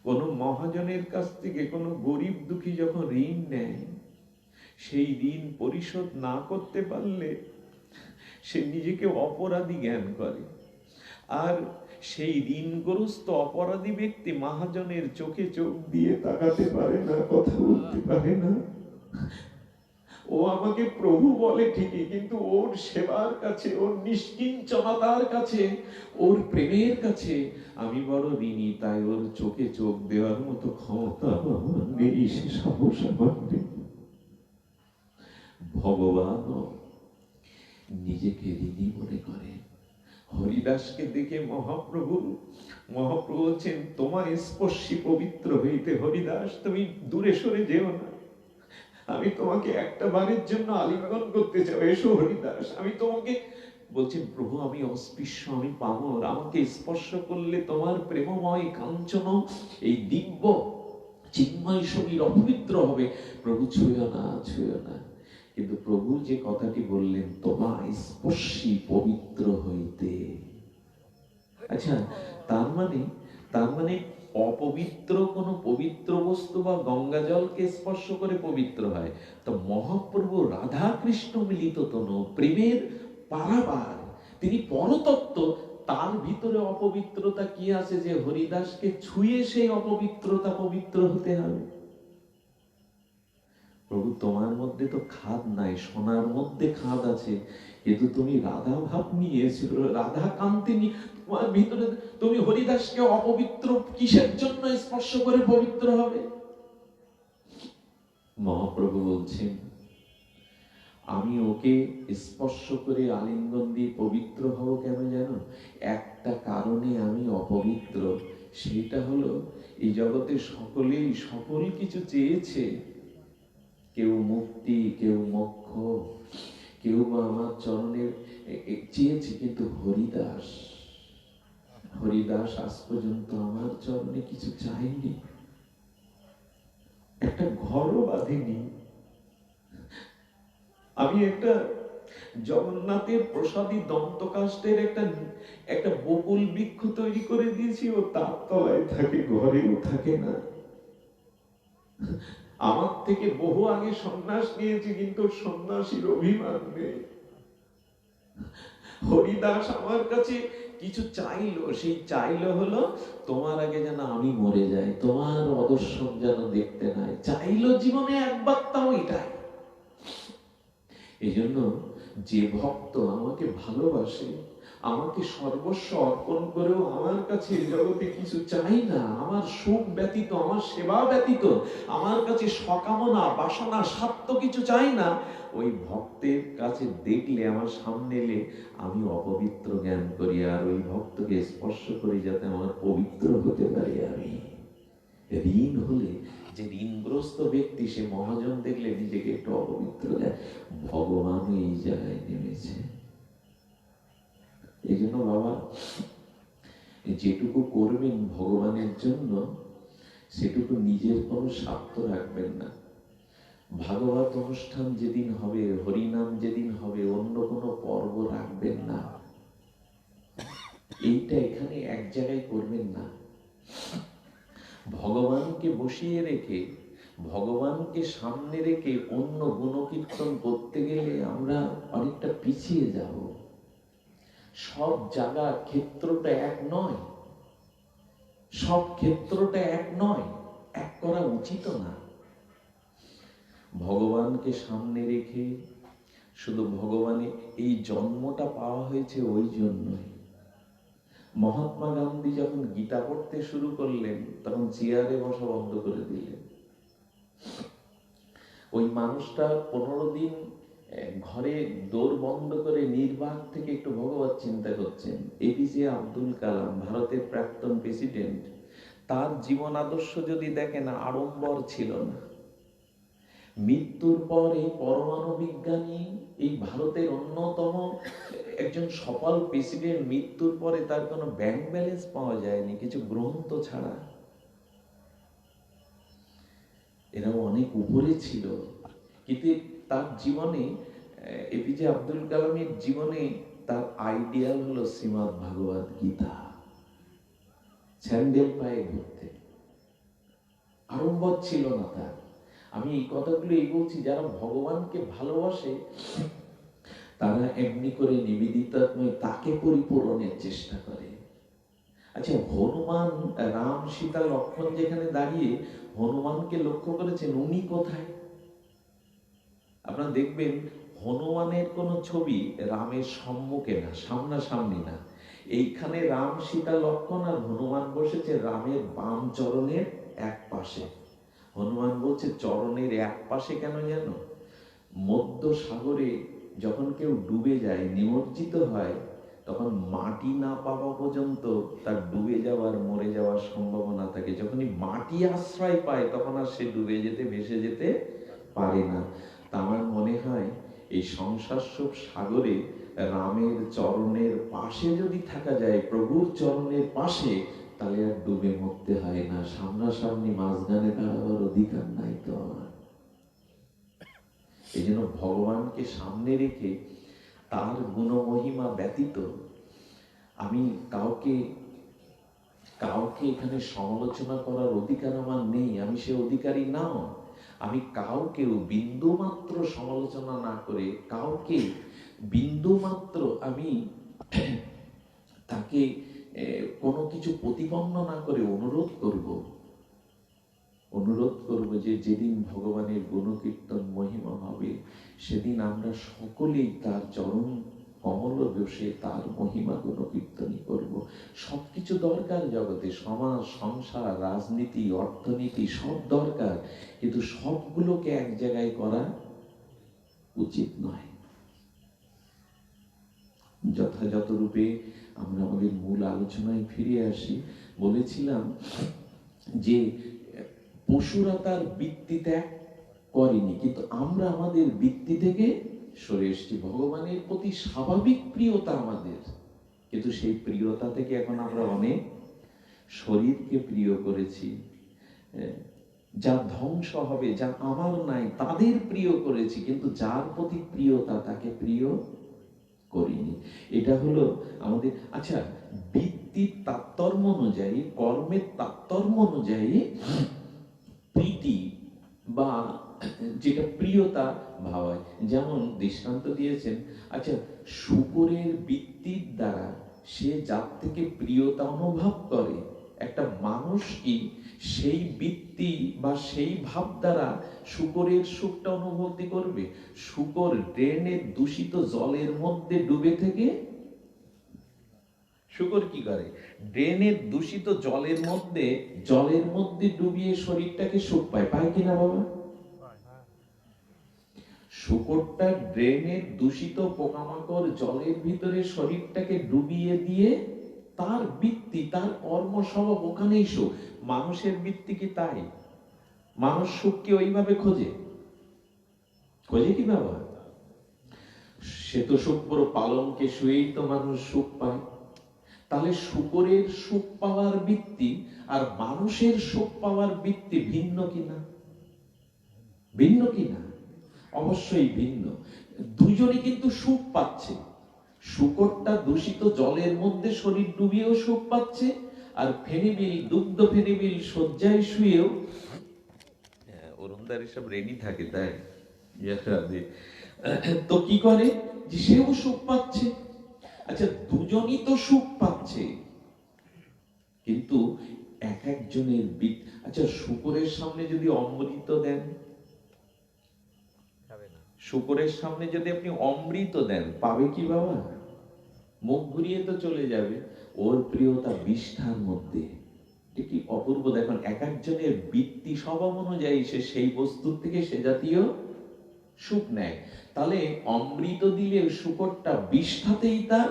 কোন মহাজনের কাছ থেকে কোন গরিব দুঃখী যখন ঋণ নেয়, সেই ঋণ পরিশোধ না করতে পারলে সে নিজেকে অপরাধী জ্ঞান করে। আর সেই ঋণগ্রস্ত অপরাধী ব্যক্তি মহাজনের চোখে চোখ দিয়ে তাকাতে পারে না, কথা বলতে পারে না। ও আমাকে প্রভু বলে ঠিকই, কিন্তু ওর সেবার কাছে, ওর নিষ্কিঞ্চনতার কাছে, ওর প্রেমের কাছে আমি বড় ঋণী। তাই ওর চোখে চোখ দেওয়ার মতো ক্ষমতা নেই, সে সাহস আমার নেই। ভগবান নিজেকে ঋণী মনে করে। হরিদাসকে দেখে মহাপ্রভু বলছেন, তোমার স্পর্শী পবিত্র হইতে হরিদাস, তুমি দূরে সরে যেও না। আমি তোমাকে একটা বারের জন্য আলিঙ্গন করতে চাই, এসো হরিদাস। আমি তোমাকে বলছেন, প্রভু আমি অস্পৃশ্য, আমি পামর, আমাকে স্পর্শ করলে তোমার প্রেমময় কাঞ্চন এই দিব্য চিন্ময় শরীর অপবিত্র হবে। প্রভু ছুঁয়ো না, ছুঁয়ো না। কিন্তু প্রভু যে কথাটি বললেন, তোমার স্পর্শী পবিত্র হইতে, আচ্ছা তার মানে অপবিত্র কোন পবিত্র বস্তু বা গঙ্গা জলকে স্পর্শ করে পবিত্র হয়? তো মহাপ্রভু রাধা কৃষ্ণ মিলিত তনু, প্রেমের পারাবার, তিনি পরতত্ত্ব, তার ভিতরে অপবিত্রতা কি আছে যে হরিদাসকে ছুঁয়ে সেই অপবিত্রতা পবিত্র হতে হবে? প্রভু তোমার মধ্যে তো খাদ নাই, সোনার মধ্যে খাদ আছে, কিন্তু তুমি রাধা ভাব নিয়েছিল, রাধা কান্তি নিয়ে তোমার ভিতরে, তুমি হরিদাসকে অপবিত্র কিসের জন্য স্পর্শ করে পবিত্র হবে? মহাপ্রভু বলছেন, আমি ওকে স্পর্শ করে আলিঙ্গন দিয়ে পবিত্র হব কেন জানো? একটা কারণে আমি অপবিত্র, সেটা হলো এই জগতে সকলেই সকল কিছু চেয়েছে, কেউ মুক্তি, কেউ মোক্ষ, কেউ বা আমার চরণের চেয়েছে, কিন্তু হরিদাস হরিদাস আজ পর্যন্ত আমার চরণে কিছু চাইনি, একটা ঘরও বাঁধেনি। আমি একটা জগন্নাথের প্রসাদী দন্তকাষ্ঠের একটা বকুল বৃক্ষ তৈরি করে দিয়েছি, ও তার তলায় থাকে, ঘরেও থাকে না। আমার থেকে বহু আগে সন্ন্যাস নিয়েছি, কিন্তু সন্ন্যাসীর অভিমান নেই। হরিদাস আমার কাছে কিছু চাইলো, সেই চাইলো হলো তোমার আগে যেন আমি মরে যাই, তোমার অদর্শন যেন দেখতে নাই। চাইলো জীবনে একবার, তাও এটাই। এই জন্য যে ভক্ত আমাকে ভালোবাসে, আমাকে সর্বস্ব অর্পণ করেও আমার কাছে জগতে কিছু চাই না, আমার সুখ ব্যতীত, আমার সেবা ব্যতীত আমার কাছে সকামনা বাসনা স্বার্থ কিছু চাই না, ওই ভক্তের কাছে দেখলে, আমার সামনে এলে আমি অপবিত্র জ্ঞান করি, আর ওই ভক্তকে স্পর্শ করি যাতে আমার পবিত্র হতে পারি আমি। ঋণ হলে, যে ঋণগ্রস্ত ব্যক্তি, সে মহাজন দেখলে নিজেকে একটু অপবিত্র দেয়। ভগবান এই জায়গায় নেমেছে। এই জন্য বাবা, যেটুকু করবেন ভগবানের জন্য, সেটুকু নিজের কোনো স্বার্থ রাখবেন না। ভাগবত অনুষ্ঠান যেদিন হবে, হরিনাম যেদিন হবে, অন্য কোনো পর্ব রাখবেন না। এইটা এখানে এক জায়গায় করবেন না। ভগবানকে বসিয়ে রেখে, ভগবানকে সামনে রেখে অন্য গুণকীর্তন করতে গেলে আমরা অনেকটা পিছিয়ে যাব। সব জায়গা ক্ষেত্রটা এক নয়, সব ক্ষেত্রটা এক নয়, এক করা উচিত না। ভগবানকে সামনে রেখে, শুধু ভগবানের এই জন্মটা পাওয়া হয়েছে ওই জন্যই। মহাত্মা গান্ধী যখন গীতা পড়তে শুরু করলেন, তখন চেয়ারে বসা বন্ধ করে দিলেন। ওই মানুষটা 15 দিন ঘরে দৌড় বন্ধ করে নির্বাক থেকে একটু ভগবত চিন্তা করছেন। এপিজে আব্দুল কালাম, ভারতের প্রাক্তন প্রেসিডেন্ট, তার জীবন আদর্শ যদি দেখেন, আড়ম্বর ছিল না। মৃত্যুর পর এই পরমাণু বিজ্ঞানী, এই ভারতের অন্যতম একজন সফল প্রেসিডেন্ট, মৃত্যুর পরে তার কোনো ব্যাংক ব্যালেন্স পাওয়া যায়নি, কিছু গ্রন্থ ছাড়া। এরাও অনেক উপরে ছিল, কিন্তু তার জীবনে, এপিজে আব্দুল কালামের জীবনে তার আইডিয়াল হলো শ্রীমদ্ ভাগবত গীতা। স্যান্ডেল পায়ে ঘুরতে, আড়ম্বর ছিল না তার। আমি এই কথাগুলো এই বলছি, যারা ভগবানকে ভালোবাসে তারা এমনি করে নিবেদিতাত্ময় তাকে পরিপূরণের চেষ্টা করে। আচ্ছা, হনুমান, রাম, সীতা, লক্ষ্মণ যেখানে দাঁড়িয়ে হনুমানকে লক্ষ্য করেছেন, উনি কোথায়? আপনারা দেখবেন হনুমানের কোনো ছবি রামের সম্মুখে না, সামনাসামনি না। এইখানে রাম, সীতা, লক্ষ্মণ আর হনুমান বসেছে রামের বাম চরণের এক পাশে। হনুমান বলছে, চরণের এক পাশে কেন জানো? মধ্য সাগরে যখন কেউ ডুবে যায়, নিমজ্জিত হয়, তখন মাটি না পাওয়া পর্যন্ত তার ডুবে যাওয়ার, মরে যাওয়ার সম্ভাবনা থাকে। যখনই মাটি আশ্রয় পায়, তখন আর সে ডুবে যেতে, ভেসে যেতে পারে না। তা আমার মনে হয় এই সংসার সাগরে রামের চরণের পাশে যদি থাকা যায়, প্রভুর চরণের পাশে, তাহলে আর ডুবে মরতে হয় না। সামনাসামনি মাঝখানে দাঁড়াবার অধিকার নাই তো আমার। এই জন্য ভগবানকে সামনে রেখে, তার গুণমহিমা ব্যতীত আমি কাউকে এখানে সমালোচনা করার অধিকার আমার নেই। আমি সে অধিকারী নাও। আমি কাউকেও বিন্দু মাত্র সমালোচনা না করে, কাউকে বিন্দু মাত্র আমি তাকে কোনো কিছু প্রতিপন্ন না করে অনুরোধ করব যে যেদিন ভগবানের গুণকীর্তন মহিমা হবে, সেদিন আমরা সকলেই তার চরণ কমল বসে তার মহিমা গুণকীর্তনই করব। সবকিছু দরকার জগতে, সমাজ, সংসার, রাজনীতি, অর্থনীতি, সব দরকার, কিন্তু সবগুলোকে এক জায়গায় করা উচিত নয়। যথাযথ রূপে আমরা আমাদের মূল আলোচনায় ফিরে আসি। বলেছিলাম যে পশুরা তার বৃত্তি ত্যাগ করেনি, কিন্তু আমরা আমাদের বৃত্তি থেকে সরে এসেছি। ভগবানের প্রতি স্বাভাবিক প্রিয়তা আমাদের, কিন্তু সেই প্রিয়তা থেকে এখন আমরা অনেক শরীরকে প্রিয় করেছি, যা ধ্বংস হবে, যা আমার নাই তাদের প্রিয় করেছি, কিন্তু যার প্রতি প্রিয়তা তাকে প্রিয় করিনি। এটা হলো আমাদের। আচ্ছা, বৃত্তির তাৎপর্য অনুযায়ী, কর্মের তাৎপর্য অনুযায়ী প্রীতি বা যেটা প্রিয়তা ভাবায়, যেমন দৃষ্টান্ত দিয়েছেন। আচ্ছা, শূকরের বৃত্তির দ্বারা সে যার থেকে প্রিয়তা অনুভব করে, একটা মানুষ কি সেই বৃত্তি বা সেই ভাব দ্বারা শূকরের সুখটা অনুভূতি করবে? শূকর ড্রেনের দূষিত জলের মধ্যে ডুবে থেকে, শূকর কি করে? ড্রেনের দূষিত জলের মধ্যে ডুবিয়ে শরীরটাকে সুখ পায়, পায় কিনা বাবা? শূকরটা ড্রেনের দূষিত পোকামাকড় জলের ভিতরে শরীরটাকে ডুবিয়ে দিয়ে তার বৃত্তি, তার কর্ম স্বভাব ওখানেই সুখ। মানুষের বৃত্তি কি তাই? মানুষ সুখকে ওইভাবে খোঁজে কি বাবা? সে তো সুখ পুরো পালনকে শুয়েই তো মানুষ সুখ পায়। তাহলে শূকরের সুখ পাওয়ার বৃত্তি আর মানুষের সুখ পাওয়ার বৃত্তি ভিন্ন কিনা? ভিন্ন কিনা? অবশ্যই ভিন্ন। দুজনই কিন্তু সুখ পাচ্ছে। শূকরটা দূষিত জলের মধ্যে শরীর ডুবিয়েও সুখ পাচ্ছে, আর ফেনিবিল, দুগ্ধ ফেনিবিল শয্যায় শুয়েও, অরুণদার এসব রেডি থাকে তাই তো কি করে, যে সেও সুখ পাচ্ছে। আচ্ছা, দুজনই তো সুখ পাচ্ছে, কিন্তু এক একজনের আচ্ছা, শূকরের সামনে যদি অমৃত দেন, শূকরের সামনে যদি আপনি অমৃত দেন, পাবে কি বাবা? মুখ ঘুরিয়ে তো চলে যাবে। ওর প্রিয়তা বিষ্ঠার মধ্যে। কি অপূর্ব! দেখুন, এক একজনের বৃত্তি স্বভাব অনুযায়ী সে সেই বস্তুর থেকে সে জাতীয় সুখ নেয়। তাহলে অমৃত দিলে শূকরটা বিষ্ঠাতেই তার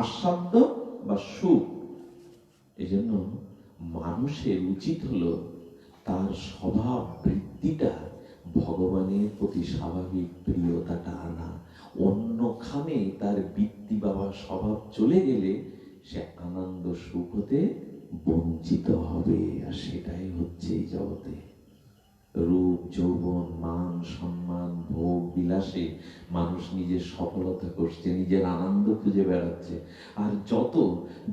আস্বাদ্য বা সুখ। এই জন্য মানুষের উচিত হলো তার স্বভাব বৃত্তিটা ভগবানের প্রতি স্বাভাবিক প্রিয়তাটা আনা। অন্যখানে তার বৃত্তি বা স্বভাব চলে গেলে সে আনন্দ সুখ হতে বঞ্চিত হবে। আর সেটাই হচ্ছে এই জগতে। রূপ, যৌবন, মান, সম্মান, ভোগ বিলাসে মানুষ নিজের সফলতা করছে, নিজের আনন্দ খুঁজে বেড়াচ্ছে। আর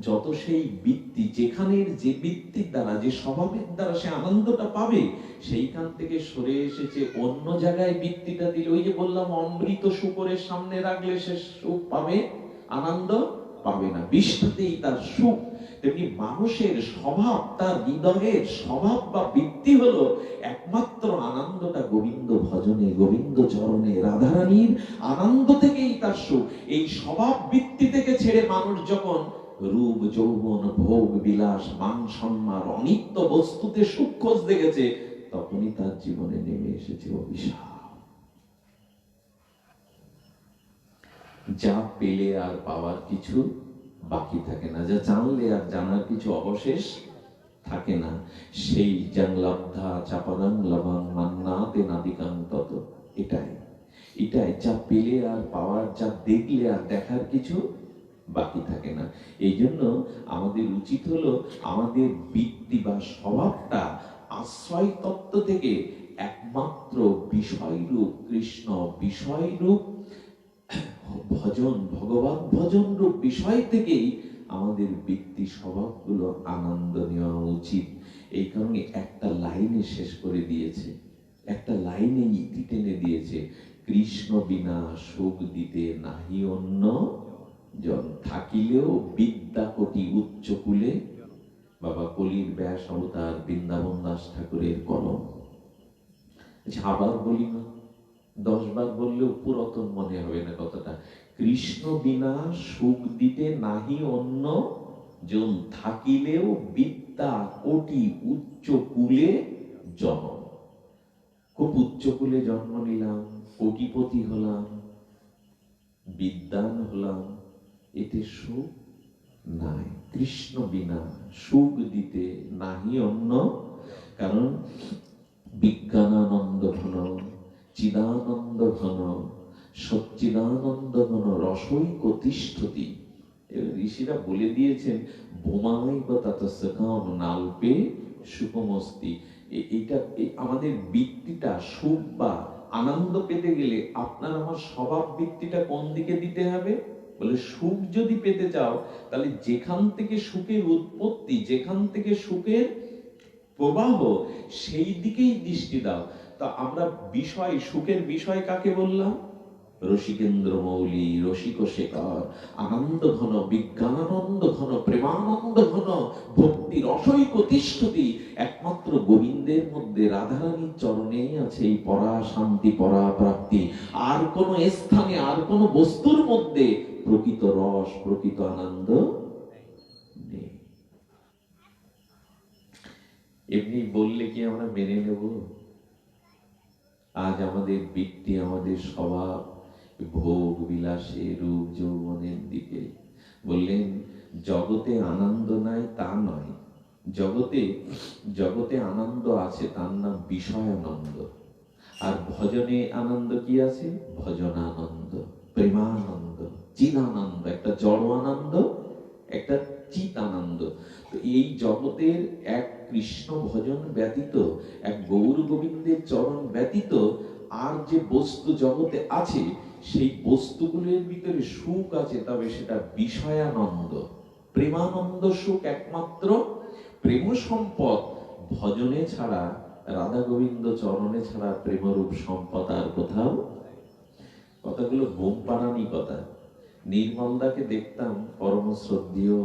যত সেই বৃত্তি, যেখানের যে বৃত্তির দ্বারা, যে স্বভাবের দ্বারা সে আনন্দটা পাবে, সেইখান থেকে সরে এসেছে অন্য জায়গায় বৃত্তিটা দিলে। ওই যে বললাম, অমৃত শূকরের সামনে রাখলে সে সুখ পাবে, আনন্দ পাবে না, বিষ্ঠাতেই তার সুখ। তেমনি মানুষের স্বভাব, তার হৃদয়ের স্বভাব বা বৃত্তি হলো একমাত্র আনন্দটা গোবিন্দ ভজনে, গোবিন্দ চরণে, রাধারানীর আনন্দ থেকেই তার সুখ। এই স্বভাব বৃত্তি থেকে ছেড়ে মানুষ যখন রূপ, যৌবন, ভোগ বিলাস, মান সম্মান, অনিত্য বস্তুতে সুখ খুঁজতে গেছে, তখনই তার জীবনে নেমে এসেছে অভিশাপ। যা পেলে আর পাওয়ার কিছু বাকি থাকে না, যা জানলে আর জানার কিছু অবশেষ থাকে না। সেই জানলাব্ধা চাপাদাং লবাং মান্নাতে নাদিকাং তত। এটাই যা পেলে আর পাওয়ার, যা দেখলে আর দেখার কিছু বাকি থাকে না। এই জন্য আমাদের উচিত হলো আমাদের বৃত্তি বা স্বভাবটা আশ্রয় তত্ত্ব থেকে একমাত্র বিষয়রূপ কৃষ্ণ, বিষয়রূপ ভজন, ভগবত ভজন রূপ বিষয় থেকেই আমাদের বৃত্তি স্বভাবগুলো আনন্দ নেওয়া উচিত। এই কারণে একটা লাইনে শেষ করে দিয়েছে, একটা লাইনে ইতি টেনে দিয়েছে, কৃষ্ণ বিনা সুখ দিতে নাহি অন্য জন, থাকিলেও বিদ্যা কোটি উচ্চ কুলে। বাবা কলির ব্যাস অবতার বৃন্দাবন দাস ঠাকুরের কলম। আবার বলি না, 10 বার বললেও পুরাতন মনে হবে না কথাটা। কৃষ্ণ বিনা সুখ দিতে নাহি অন্য জন, থাকিলেও বিদ্যা কোটি উচ্চ কুলে জন্ম। খুব উচ্চ কুলে জন্ম নিলাম, কোটিপতি হলাম, বিদ্বান হলাম, এতে সুখ নাই। কৃষ্ণ বিনা সুখ দিতে নাহি অন্য, কারণ বিজ্ঞানানন্দ ঘন, চিদানন্দ ঘন, সচ্চিদানন্দ ঘন রসৈক তিষ্ঠতি। ঋষিরা বলে দিয়েছেন, বোমাই বা তাতসকাম নালপে সুকমস্তি। এইটা আমাদের বৃত্তিটা সুখ বা আনন্দ পেতে গেলে আপনার আমার স্বভাব বৃত্তিটা কোন দিকে দিতে হবে? বলে সুখ যদি পেতে চাও তাহলে যেখান থেকে সুখের উৎপত্তি, যেখান থেকে সুখের প্রবাহ, সেই দিকেই দৃষ্টি দাও। তা আমরা বিষয়, সুখের বিষয় কাকে বললাম? রসিকেন্দ্র মৌলি, রসিক শেখর, আনন্দ ঘন, বিজ্ঞানানন্দ ঘন, প্রেমানন্দ ঘন, ভক্তি রসৈক তিষ্ঠতি। একমাত্র গোবিন্দের মধ্যে, রাধারানীর চরণেই আছে এই পরা শান্তি, পরা প্রাপ্তি। আর কোন স্থানে, আর কোন বস্তুর মধ্যে প্রকৃত রস, প্রকৃত আনন্দ নেই। এমনি বললে কি আমরা মেনে নেব? আজ আমাদের বৃত্তি, আমাদের স্বভাব ভোগ বিলাসে, রূপ যৌবনের দিকে। বললেন জগতে আনন্দ নাই তা নয়, জগতে আনন্দ আছে, তার নাম বিষয়ানন্দ। আর ভজনে আনন্দ কি আছে? ভজনানন্দ, প্রেমানন্দ, চিদানন্দ। একটা জড় আনন্দ, একটা চিত আনন্দ। তো এই জগতের এক কৃষ্ণ ভজন ব্যতীত, এক গৌর গোবিন্দের চরণ ব্যতীত আর যে বস্তু জগতে আছে, সেই বস্তুগুলোর ভিতরে সুখ আছে, তবে সেটা বিষয়ানন্দ। প্রেমানন্দ সুখ একমাত্র প্রেম সম্পদ। ভজনে ছাড়া, রাধা গোবিন্দ চরণে ছাড়া প্রেমরূপ সম্পদ আর কোথাও। কথাগুলো বোম পাড়ানি কথা। নির্মলদাকে দেখতাম, পরম শ্রদ্ধেয়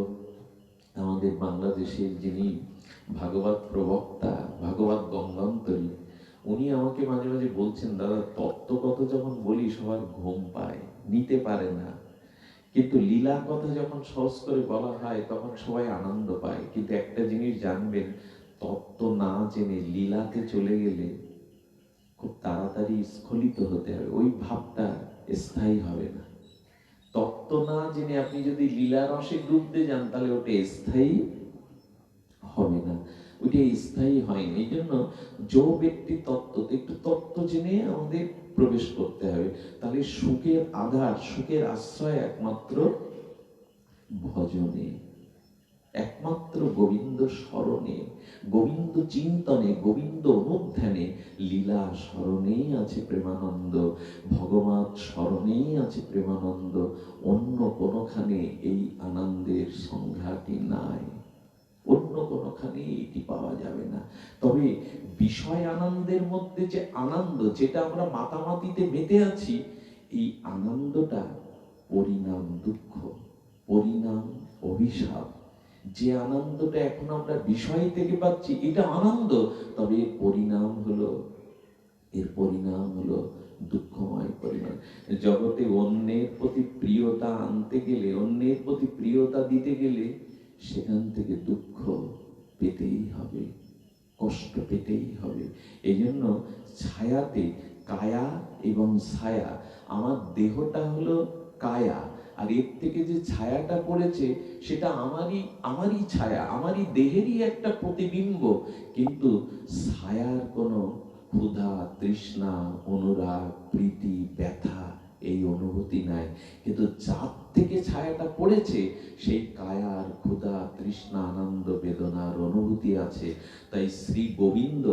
আমাদের বাংলাদেশের যিনি ভাগবত প্রবক্তা, ভাগবত গঙ্গান্তরী, উনি আমাকে মাঝে মাঝে বলছেন, দাদা তত্ত্বগত যখন বলি সবার ঘুম পায়, নিতে পারে না, কিন্তু লীলা কথা যখন সহজ করে বলা হয় তখন সবাই আনন্দ পায়। কিন্তু একটা জিনিস জানবেন, তত্ত্ব না জেনে লীলাতে চলে গেলে খুব তাড়াতাড়ি স্খলিত হতে হবে, ওই ভাবটা স্থায়ী হবে না। তত্ত্ব না জেনে আপনি যদি লীলা রসে ডুবতে যান তাহলে ওটা স্থায়ী হবে না, ওইটা স্থায়ী হয়নি। এই জন্য যে ব্যক্তি তত্ত্ব, একটু তত্ত্ব জেনে আমাদের প্রবেশ করতে হবে। তাহলে সুখের আধার, সুখের আশ্রয় একমাত্র ভজনে, একমাত্র গোবিন্দ স্মরণে, গোবিন্দ চিন্তনে, গোবিন্দ অনুধ্যানে, লীলা স্মরণেই আছে প্রেমানন্দ, ভগবত স্মরণেই আছে প্রেমানন্দ। অন্য কোনোখানে এই আনন্দের সংজ্ঞাটি নাই, অন্য কোনোখানে এটি পাওয়া যাবে না। তবে বিষয় আনন্দের মধ্যে যে আনন্দ, যেটা আমরা মাতামাতিতে মেতে আছি, এই আনন্দটা পরিণাম দুঃখ, পরিণাম অভিশাপ। যে আনন্দটা এখন আমরা বিষয় থেকে পাচ্ছি এটা আনন্দ, তবে এর পরিণাম হলো দুঃখময় পরিণাম। জগতে অন্যের প্রতি প্রিয়তা আনতে গেলে, অন্যের প্রতি প্রিয়তা দিতে গেলে সেখান থেকে দুঃখ পেতেই হবে, কষ্ট পেতেই হবে। এই জন্য ছায়াতে, কায়া এবং ছায়া, আমার দেহটা হলো কায়া, আর এর থেকে যে ছায়াটা পড়েছে সেটা আমারই ছায়া, আমারই দেহেরই একটা প্রতিবিম্ব। কিন্তু ছায়ার কোনো ক্ষুধা, তৃষ্ণা, অনুরাগ, প্রীতি, ব্যথা এই অনুভূতি নাই। কিন্তু যার থেকে ছায়াটা পড়েছে সেই কায়ার ক্ষুধা, তৃষ্ণা, আনন্দ, বেদনার অনুভূতি আছে। তাই শ্রী গোবিন্দ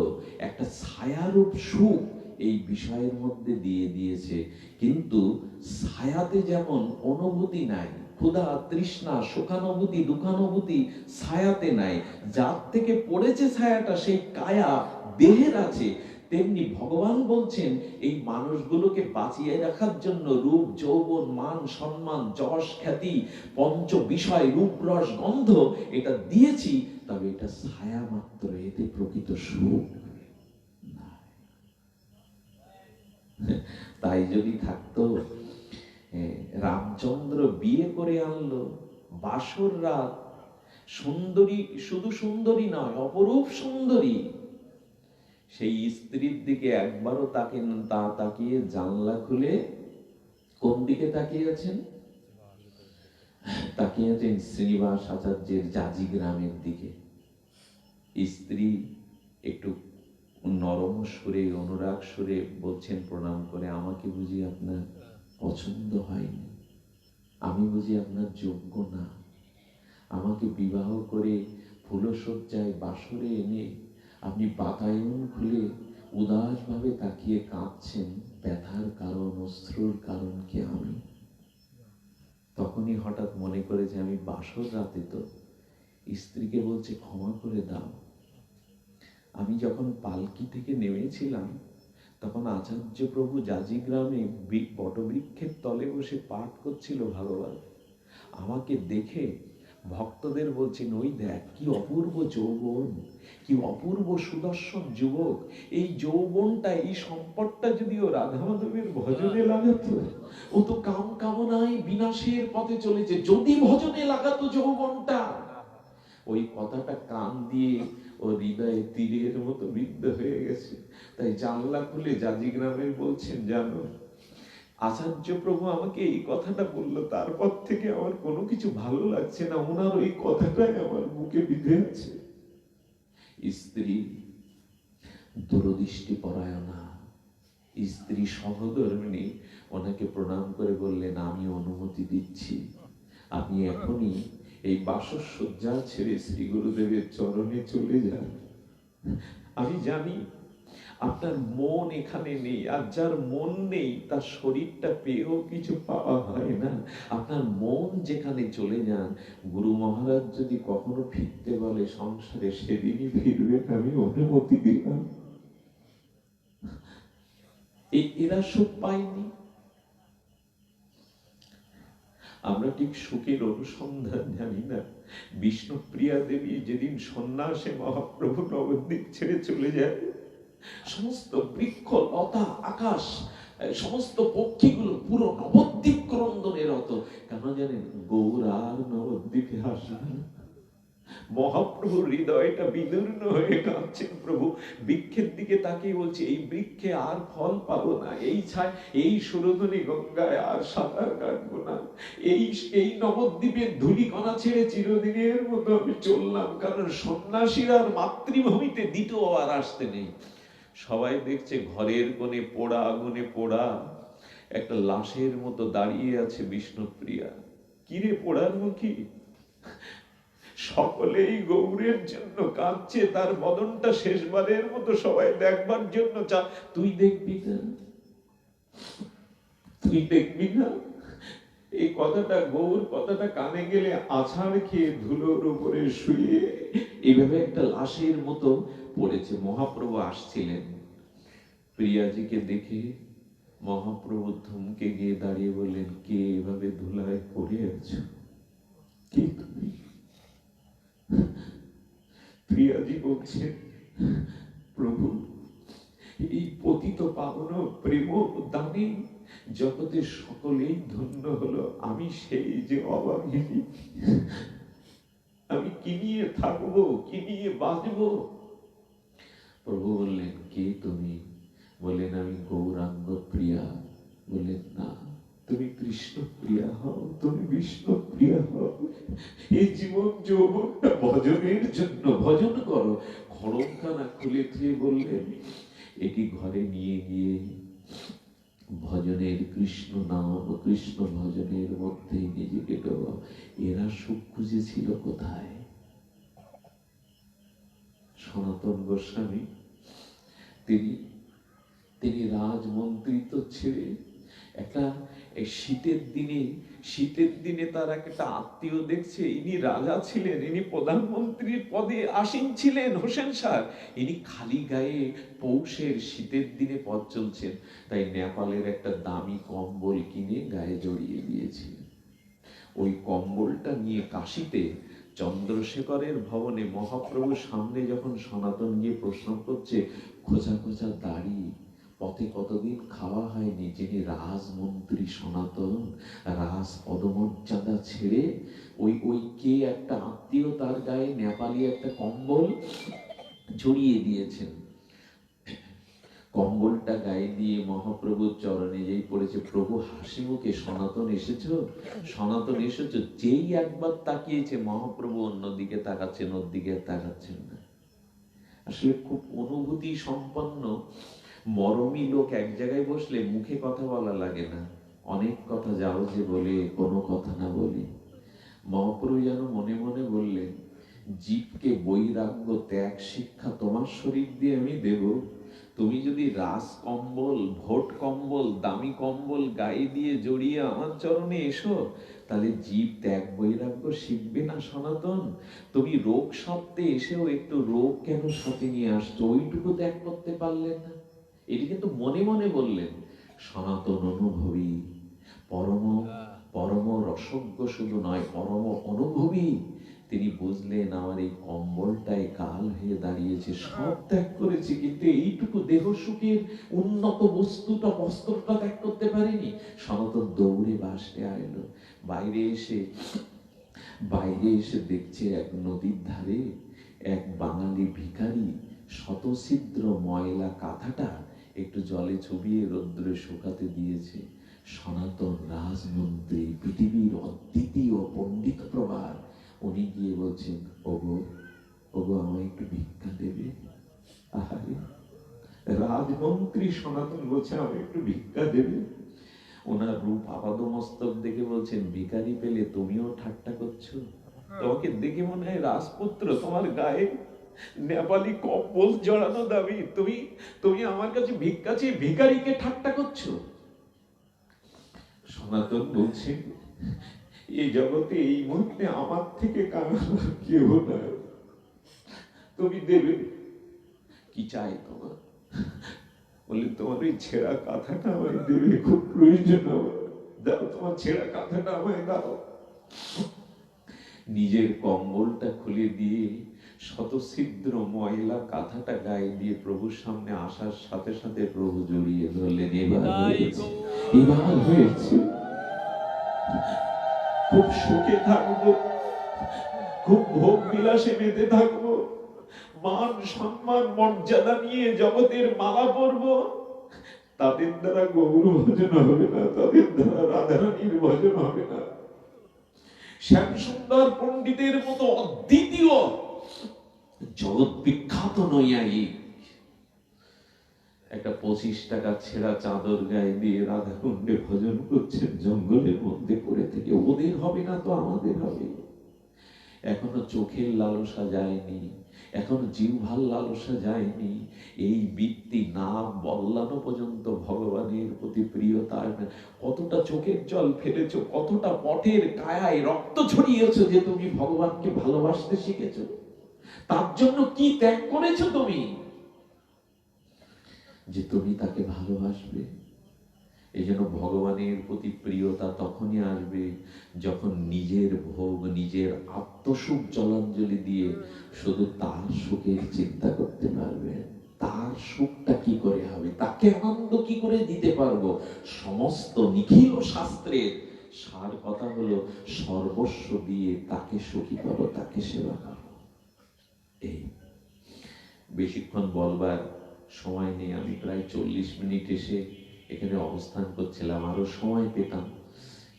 একটা ছায়ারূপ সুখ এই বিষয়ের মধ্যে দিয়ে দিয়েছে। কিন্তু ছায়াতে যেমন অনুভূতি নাই, ক্ষুধা, তৃষ্ণা, সুখানুভূতি, দুঃখানুভূতি ছায়াতে নাই। যার থেকে পড়েছে ছায়াটা সেই কায়া দেহের আছে। তেমনি ভগবান বলছেন এই মানুষগুলোকে বাঁচিয়ে রাখার জন্য রূপ, যৌবন, মান, সম্মান, যশ, খ্যাতি, পঞ্চ বিষয়, রূপ, রস, গন্ধ এটা দিয়েছি, তবে এটা ছায়া মাত্র, এতে প্রকৃত সুখ নাই। তাই যদি থাকতো, রামচন্দ্র বিয়ে করে আনলো, বাসর রাত, সুন্দরী, শুধু সুন্দরী নয়, অপরূপ সুন্দরী, সেই স্ত্রীর দিকে একবারও তাকিয়ে জানলা খুলে কোন দিকে তাকিয়েছেন? তাকিয়েছেন শ্রীনিবাস আচার্যের জাজি গ্রামের দিকে। স্ত্রী একটু নরম সুরে, অনুরাগ সুরে বলছেন প্রণাম করে, আমাকে বুঝি আপনার পছন্দ হয়নি, আমি বুঝি আপনার যোগ্য না। আমাকে বিবাহ করে ফুলশয্যায় বাসরে এনে আপনি বাতায়ন খুলে উদাসভাবে তাকিয়ে কাঁদছেন, ব্যথার কারণ, অশ্রুর কারণ কি আমি? তখনই হঠাৎ মনে করে যে আমি বাসর রাতে তো স্ত্রীকে বলছে ক্ষমা করে দাও। আমি যখন পালকি থেকে নেমেছিলাম তখন আচার্য প্রভু জাজিগ্রামে বটবৃক্ষের তলে বসে পাঠ করছিল ভাগবত। আমাকে দেখে ভক্তদের বলছেন, ওই দেখ কি অপূর্ব যৌবন, কি অপূর্ব সুদর্শন যুবক, এই যৌবনটা, এই সম্পদটা যদি ও রাধা মাধবের ভজনে লাগাতো, ও তো কাম কামনায় বিনাশের পথে চলেছে, যদি ভজনে লাগাতো যৌবনটা। ওই কথাটা কান দিয়ে ও হৃদয়ে তীরের মতো বিদ্ধ হয়ে গেছে। তাই জানলা খুলে জাজিগ্রামের বলছেন, জানো আচার্য প্রভু আমাকে এই কথাটা বললো, তারপর থেকে আমার কোনো কিছু ভালো লাগছে না, ওনার ওই কথাটাই আমার বুকে বিঁধে আছে। স্ত্রী দূরদৃষ্টি পরায়ণা, স্ত্রী সহধর্মিণী ওনাকে প্রণাম করে বললেন, আমি অনুমতি দিচ্ছি, আপনি এখনই এই বাসসজ্জা ছেড়ে শ্রী গুরুদেবের চরণে চলে যান। আমি জানি আপনার মন এখানে নেই, আর যার মন নেই তার শরীরটা পেয়েও কিছু পাওয়া হয় না। আপনার মন যেখানে চলে যান, গুরু মহারাজ যদি কখনো ফিরতে বলে সংসারে, সেদিনই ফিরবেন, আমি অনুমতি দিলাম। এরা সুখ পায়নি। আমরা ঠিক সুখের অনুসন্ধান জানি না। বিষ্ণুপ্রিয়া দেবী যেদিন সন্ন্যাসে মহাপ্রভু নবদ্বীপ ছেড়ে চলে যায়, সমস্ত বৃক্ষ লতা আকাশ সমস্ত পক্ষীগুলো পুরো নবদ্বীপ ক্রন্দনে রত। কেন জানেন? গৌর আর নবদ্বীপে আসবে। মহাপ্রভুর হৃদয়টা বিদীর্ণ হয়ে কাঁদছেন। প্রভু বৃক্ষের দিকে তাকিয়ে বলছে, এই বৃক্ষে আর ফল পাবো না, এই ছায়, এই সুরধনী গঙ্গায় আর সাঁতার কাটবো না, এই নবদ্বীপের ধূলিকণা ছেড়ে চিরদিনের মতো আমি চললাম, কারণ সন্ন্যাসীরা মাতৃভূমিতে দ্বিতীয় আর আসতে নেই। সবাই দেখছে ঘরের কোণে পোড়া আগুনে পোড়া একটা লাশের মতো দাঁড়িয়ে আছে বিষ্ণুপ্রিয়া। কিরে পোড়ার মুখী? সকলেই গৌরের জন্য কাঁদছে, তার বদনটা শেষবারের মতো সবাই দেখবার জন্য তুই দেখবি না? তুই দেখবি না? এই কথাটা, গৌর কথাটা কানে গেলে আছাড় খেয়ে ধুলোর উপরে শুয়ে এইভাবে একটা লাশের মতো পড়েছে। মহাপ্রভু আসছিলেন, প্রিয়াজিকে দেখে মহাপ্রভু থমকে গিয়ে দাঁড়িয়ে বললেন, কে এভাবে ধুলায় পড়ে আছো? কে তুমি? প্রিয়াজি বলছেন, প্রভু এই পতিত পাবন প্রেম দানে জগতের সকলেই ধন্য হলো, আমি সেই যে অভাগিনী, আমি কি নিয়ে থাকবো, কি নিয়ে বাঁচবো? প্রভু বললেন, কে তুমি? বললেন, আমি গৌরাঙ্গ প্রিয়া। বললেন, না, তুমি কৃষ্ণ প্রিয়া হও, তুমি বিষ্ণু প্রিয়া হও। এই জীবন যৌবনটা ভজনের জন্য, ভজন করো। খড়মখানা খুলে খেয়ে বললেন, এটি ঘরে নিয়ে গিয়ে ভজনের কৃষ্ণ নাম, কৃষ্ণ ভজনের মধ্যে নিজেকে ডোবাও। এরা সুখ খুঁজেছিল কোথায়? সনাতন গোস্বামী তিনি রাজমন্ত্রিত্ব ছেড়ে একটা শীতের দিনে তার একটা আত্মীয় দেখছে, ইনি রাজা ছিলেন, ইনি প্রধানমন্ত্রীর পদে আসীন ছিলেন, হোসেন শাহ, ইনি খালি গায়ে পৌষের শীতের দিনে পথ চলছেন, তাই নেপালের একটা দামি কম্বল কিনে গায়ে জড়িয়ে দিয়েছিলেন। ওই কম্বলটা নিয়ে কাশীতে চন্দ্রশেখরের ভবনে মহাপ্রভুর সামনে যখন সনাতন গিয়ে প্রশ্ন করছে, খোঁচা খোঁচা দাড়ি, পথে কতদিন খাওয়া হয়নি, যিনি রাজমন্ত্রী সনাতন, রাজ পদমর্যাদা ছেড়ে ওই কে একটা আত্মীয় তার গায়ে নেপালি একটা কম্বল জড়িয়ে দিয়েছেন। কম্বলটা গায়ে দিয়ে মহাপ্রভুর চরণে যেই পড়েছে, প্রভু হাসি মুখে, সনাতন এসেছো, সনাতন এসেছো, যেই একবার তাকিয়েছে মহাপ্রভু অন্যদিকে তাকাচ্ছেন, ওর দিকে তাকাচ্ছেন না। আসলে খুব অনুভূতি সম্পন্ন মরমী লোক এক জায়গায় বসলে মুখে কথা বলা লাগে না, অনেক কথা যাও যে বলে কোনো কথা না বলি। মহাপ্রভু যেন মনে মনে বললেন, জীবকে বৈরাগ্য ত্যাগ শিক্ষা তোমার শরীর দিয়ে আমি দেব, তুমি যদি রাস কম্বল, ভোট কম্বল, দামি কম্বল গায়ে দিয়ে জড়িয়ে আমার চরণে এসো, তাহলে জীব ত্যাগ বৈরাগ্য শিখবে না সনাতন? তুমি রোগ সপ্তাহে এসেও একটু রোগ কেন সাথে নিয়ে আসছো, ওইটুকু ত্যাগ করতে পারলেন না? এটি কিন্তু মনে মনে বললেন। সনাতন অনুভবী, পরম পরম রসজ্ঞ শুধু নয়, পরম অনুভবী। তিনি বুঝলেন আমার এই কম্বলটাই কাল হয়ে দাঁড়িয়েছে, সব ত্যাগ করেছি, কিন্তু এইটুকু দেহ সুখের উন্নত বস্তুটা, বস্ত্রটা ত্যাগ করতে পারিনি। সনাতন দৌড়ে বাসে আইলো। বাইরে এসে দেখছে এক নদীর ধারে এক বাঙালি ভিখারি শতছিদ্র ময়লা কাঁথাটা একটু জলে চুবিয়ে রৌদ্রে শুকাতে দিয়েছে। সনাতন রাজমন্ত্রী, পৃথিবীর অদ্বিতীয় পণ্ডিত প্রবার, উনি গিয়ে বলছেন, ওগো ওগো আমায় একটু ভিক্ষা দেবে? আহারে, রাজমন্ত্রী সনাতন বলছে আমায় একটু ভিক্ষা দেবে? ওনার রূপ আপাদমস্তক দেখে বলছেন, ভিখারি পেলে তুমিও ঠাট্টা করছো? তোমাকে দেখে মনে হয় রাজপুত্র, তোমার গায়ে নেপালি কম্বল জড়ানো দাবি, তুমি তুমি আমার কাছে ভিক্ষা চেয়ে ভিখারিকে ঠাট্টা করছো? সনাতন বলছেন, এই জগতে এই মুহূর্তে আমার থেকে কাঙাল কেউ না, তুমি দেবে। কি চাই তোমার? বললেন, তোমার ওই ছেঁড়া কাঁথাটা আমায় দেবে, খুব প্রয়োজন আমার, দাও তোমার ছেঁড়া কাঁথাটা আমায় দাও। নিজের কম্বলটা খুলে দিয়ে শতছিদ্র ময়লা কাঁথাটা গায়ে দিয়ে প্রভুর সামনে আসার সাথে সাথে প্রভু জড়িয়ে ধরলেন। এবার হয়েছে, এবার হয়েছে, খুব সুখে থাকবো, খুব ভোগ বিলাসে মেতে থাকবো, মান সম্মান মর্যাদা নিয়ে জগতের মালা পরবো। তাদের দ্বারা গৌর ভজন হবে না, তাদের দ্বারা রাধারানীর ভজন হবে না। শ্যাম সুন্দর পণ্ডিতের মতো অদ্বিতীয় জগৎ বিখ্যাত নৈয়ায়িক একটা 25 টাকা ছেঁড়া চাদর গায়ে দিয়ে রাধা কুণ্ডে ভজন করছেন জঙ্গলের মধ্যে পড়ে থেকে। ওদের হবে না তো আমাদের হবে। এখনো চোখের লালসা যায়নি, এখনো জিহ্বার লালসা যায়নি। এই বৃত্তি নাম বল্লানো পর্যন্ত ভগবানের প্রতি প্রিয়তা। কতটা চোখের জল ফেলেছো, কতটা পটের কায়ায় রক্ত ছড়িয়েছো যে তুমি ভগবানকে ভালোবাসতে শিখেছো? তার জন্য কি ত্যাগ করেছো তুমি যে তুমি তাকে ভালোবাসবে? এই জন্য ভগবানের প্রতি প্রিয়তা তখনই আসবে যখন নিজের ভোগ, নিজের আত্মসুখ জলাঞ্জলি দিয়ে শুধু তার সুখের চিন্তা করতে পারবে। তার সুখটা কি করে হবে, তাকে আনন্দ কি করে দিতে পারবো। সমস্ত নিখিল শাস্ত্রের সার কথা হলো সর্বস্ব দিয়ে তাকে সুখী করো, তাকে সেবা করো। এই বেশিক্ষণ বলবার সময় নেই। আমি প্রায় 40 মিনিট এসে এখানে অবস্থান করছিলাম, আরো সময় পেতাম,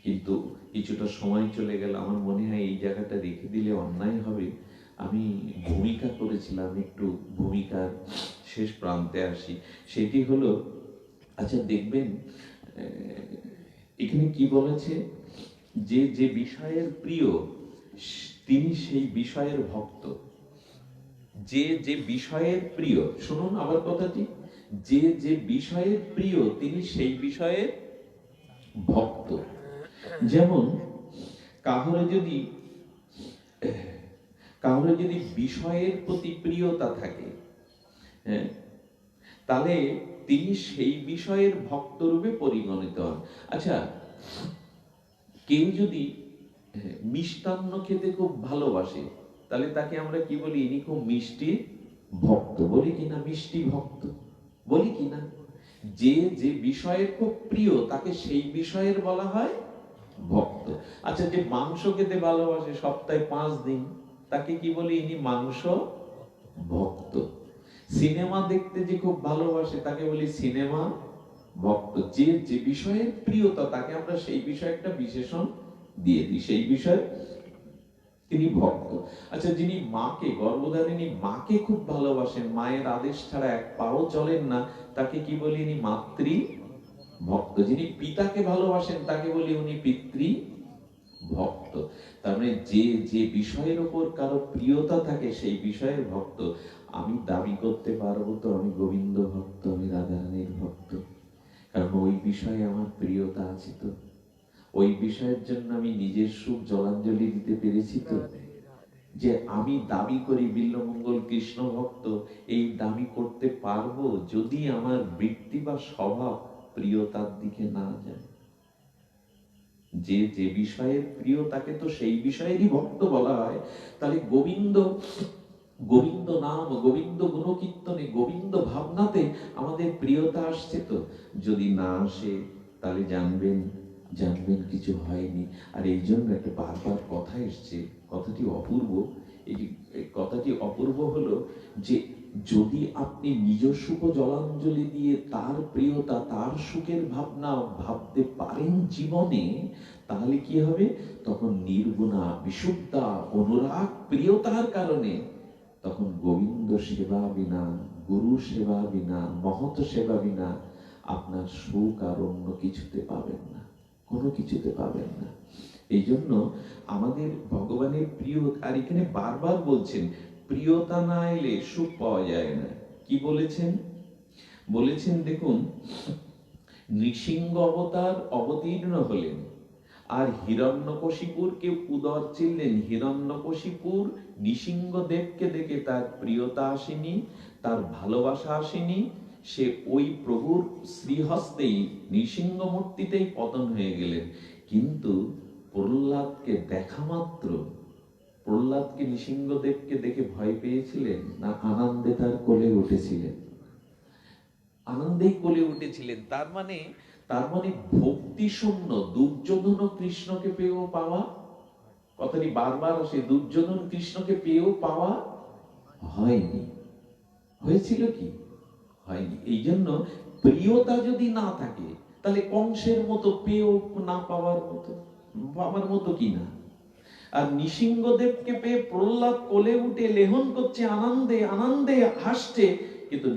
কিন্তু কিছুটা সময় চলে গেল। আমার মনে হয় এই জায়গাটা রেখে দিলে অন্যায় হবে। আমি ভূমিকা করেছিলাম, একটু ভূমিকার শেষ প্রান্তে আসি। সেটি হলো, আচ্ছা দেখবেন এখানে কি বলেছে, যে যে বিষয়ের প্রিয় তিনি সেই বিষয়ের ভক্ত। যে যে বিষয়ের প্রিয়, শুনুন আবার কথাটি, যে যে বিষয়ের প্রিয় তিনি সেই বিষয়ের ভক্ত। যেমন কাহরে যদি বিষয়ের প্রতি প্রিয়তা থাকে, হ্যাঁ, তাহলে তিনি সেই বিষয়ের ভক্ত রূপে পরিগণিত হন। আচ্ছা, কেউ যদি মিষ্টান্ন খেতে খুব ভালোবাসে, তাহলে তাকে আমরা কি বলি? ইনি খুব মিষ্টি ভক্ত বলি কিনা? মিষ্টি ভক্ত বলি কিনা? যে যে বিষয়ের খুব প্রিয় তাকে সেই বিষয়ের বলা হয় ভক্ত। আচ্ছা, যে মাংস খেতে ভালোবাসে সপ্তাহে 5 দিন, তাকে কি বলি? ইনি মাংস ভক্ত। সিনেমা দেখতে যে খুব ভালোবাসে তাকে বলি সিনেমা ভক্ত। যে যে বিষয়ের প্রিয়তা তাকে আমরা সেই বিষয়ে একটা বিশেষণ দিয়ে দিই, সেই বিষয়ে তিনি ভক্ত। আচ্ছা, যিনি মাকে, গর্ভধারিণী মাকে খুব ভালোবাসেন, মায়ের আদেশ ছাড়া এক পাও চলেন না, তাকে কি বলি? ইনি মাতৃ ভক্ত। যিনি পিতাকে ভালোবাসেন তাকে বলি উনি পিতৃ ভক্ত। তার মানে যে যে বিষয়ের ওপর কারো প্রিয়তা থাকে সেই বিষয়ের ভক্ত। আমি দাবি করতে পারবো তো আমি গোবিন্দ ভক্ত, আমি রাধারানীর ভক্ত, কারণ ওই বিষয়ে আমার প্রিয়তা আছে তো, ওই বিষয়ের জন্য আমি নিজের সুখ জলাঞ্জলি দিতে পেরেছি তো। যে আমি দাবি করি বিল্বমঙ্গল কৃষ্ণ ভক্ত, এই দাবি করতে পারবো যদি আমার বৃত্তি বা স্বভাব প্রিয়তার দিকে না যায়। যে যে বিষয়ের প্রিয় তাকে তো সেই বিষয়েরই ভক্ত বলা হয়। তাহলে গোবিন্দ, গোবিন্দ নাম, গোবিন্দ গুণকীর্তনে, গোবিন্দ ভাবনাতে আমাদের প্রিয়তা আসছে তো। যদি না আসে তাহলে জানবেন জানবেন কিছু হয়নি। আর এই জন্য একটা বারবার কথা এসছে, কথাটি অপূর্ব। এই কথাটি অপূর্ব হলো যে যদি আপনি নিজ সুখ জলাঞ্জলি দিয়ে তার প্রিয়তা, তার সুখের ভাবনা ভাবতে পারেন জীবনে, তাহলে কি হবে? তখন নির্গুণা, বিশুদ্ধা, অনুরাগ, প্রিয়তার কারণে তখন গোবিন্দ সেবা বিনা, গুরু সেবা বিনা, মহৎ সেবা বিনা আপনার সুখ আর অন্য কিছুতে পাবেন না, কোনো কিছুতে পাবেন না। এই জন্য আমাদের ভগবানের প্রিয়, আর এখানে বারবার বলছেন প্রিয়তা না এলে সুখ পাওয়া যায় না। কি বলেছেন? বলেছেন দেখুন, নৃসিংহ অবতার অবতীর্ণ হলেন আর হিরণ্যকশিপুরকে উদর চিনলেন। হিরণ্যকশিপুর নৃসিংহদেবকে দেখে তার প্রিয়তা আসেনি, তার ভালোবাসা আসেনি। সে ওই প্রভুর শ্রীহস্তেই, নৃসিংহ মূর্তিতেই পতন হয়ে গেলেন। কিন্তু প্রহ্লাদকে দেখা মাত্র, প্রহ্লাদকে নৃসিংহদেবকে দেখে ভয় পেয়েছিলেন না আনন্দে তার কোলে উঠেছিলেন? আনন্দেই কোলে উঠেছিলেন। তার মানে ভক্তি শূন্য দুর্যোধন কৃষ্ণকে পেয়েও পাওয়া, কথাটি বারবার আসে, দুর্যোধন কৃষ্ণকে পেয়েও পাওয়া হয়নি। হয়েছিল কি? হয়নি। এই জন্য প্রিয়তা যদি না থাকে তাহলে কংসের মতো পেয়েও না পাওয়ার মতো, পাওয়ার মতো কি না? আর নৃসিংহদেবকে পেয়ে প্রহ্লাদ কোলে উঠে লেহন করছে, আনন্দে আনন্দে হাসছে। কিন্তু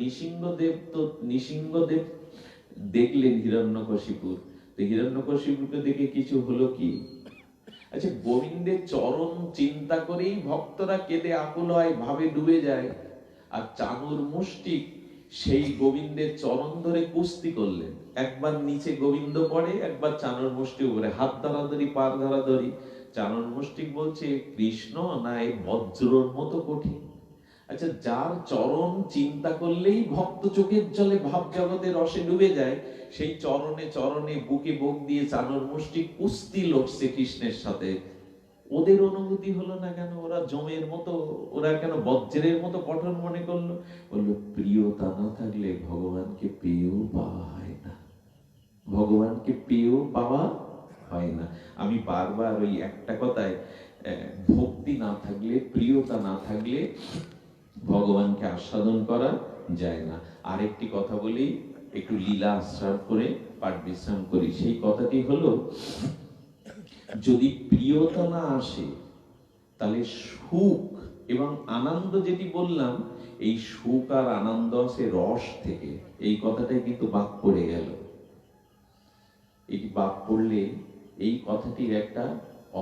নৃসিংহদেব দেখলেন হিরণ্যকশিপুর, তো হিরণ্যকশিপুরকে দেখে কিছু হলো কি? আচ্ছা, গোবিন্দের চরণ চিন্তা করেই ভক্তরা কেঁদে আকুল হয়, ভাবে ডুবে যায়। আর চানুর মুষ্টিক সেই গোবিন্দের চরণ ধরে কুস্তি করলেন। একবার নিচে গোবিন্দ পড়ে, একবার চানুর মুষ্টি উপরে, হাত ধরাধরি, পার ধরাধরি। চানুর মুষ্টিক বলছে কৃষ্ণ না এই বজ্রর মতো কঠিন। আচ্ছা, যার চরণ চিন্তা করলেই ভক্ত চোখের জলে ভাব জগতের রসে ডুবে যায়, সেই চরণে চরণে বুকে বুক দিয়ে চানুর মুষ্টি কুস্তি লড়ছে কৃষ্ণের সাথে। ওদের অনুভূতি হলো না কেন? ওরা জমের মতো, ওরা কেন বজ্রের মতো কঠোর মনে করলো? বললো প্রিয়তা না থাকলে ভগবানকে পেয়েও পাওয়া হয় না, ভগবানকে পেয়েও পাওয়া হয় না। আমি বারবার ওই একটা কথায়, ভক্তি না থাকলে, প্রিয়তা না থাকলে ভগবানকে আস্বাদন করা যায় না। আরেকটি কথা বলি, একটু লীলা আশ্রয় করে পাঠ বিশ্রাম করি। সেই কথাটি হলো, যদি প্রিয়তা না আসে তাহলে সুখ এবং আনন্দ, যেটি বললাম, এই সুখ আর আনন্দ আসে রস থেকে। এই কথাটাই কিন্তু বাদ পড়ে গেল। এটি বাদ পড়লে এই কথাটির একটা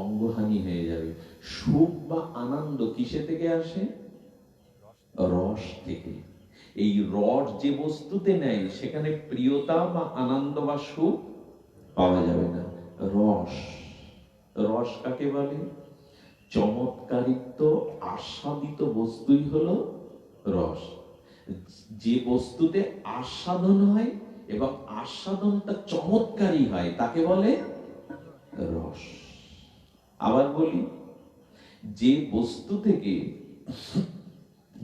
অঙ্গহানি হয়ে যাবে। সুখ বা আনন্দ কিসে থেকে আসে? রস থেকে। এই রস যে বস্তুতে নেয় সেখানে প্রিয়তা বা আনন্দ বা সুখ পাওয়া যাবে না। রস, রস কাকে বলে? চমৎকারিত্ব আস্বাদিত বস্তুই হলো রস। যে বস্তুতে আস্বাদন হয় এবং আস্বাদনটা চমৎকারী হয় তাকে বলে রস। আবার বলি, যে বস্তু থেকে,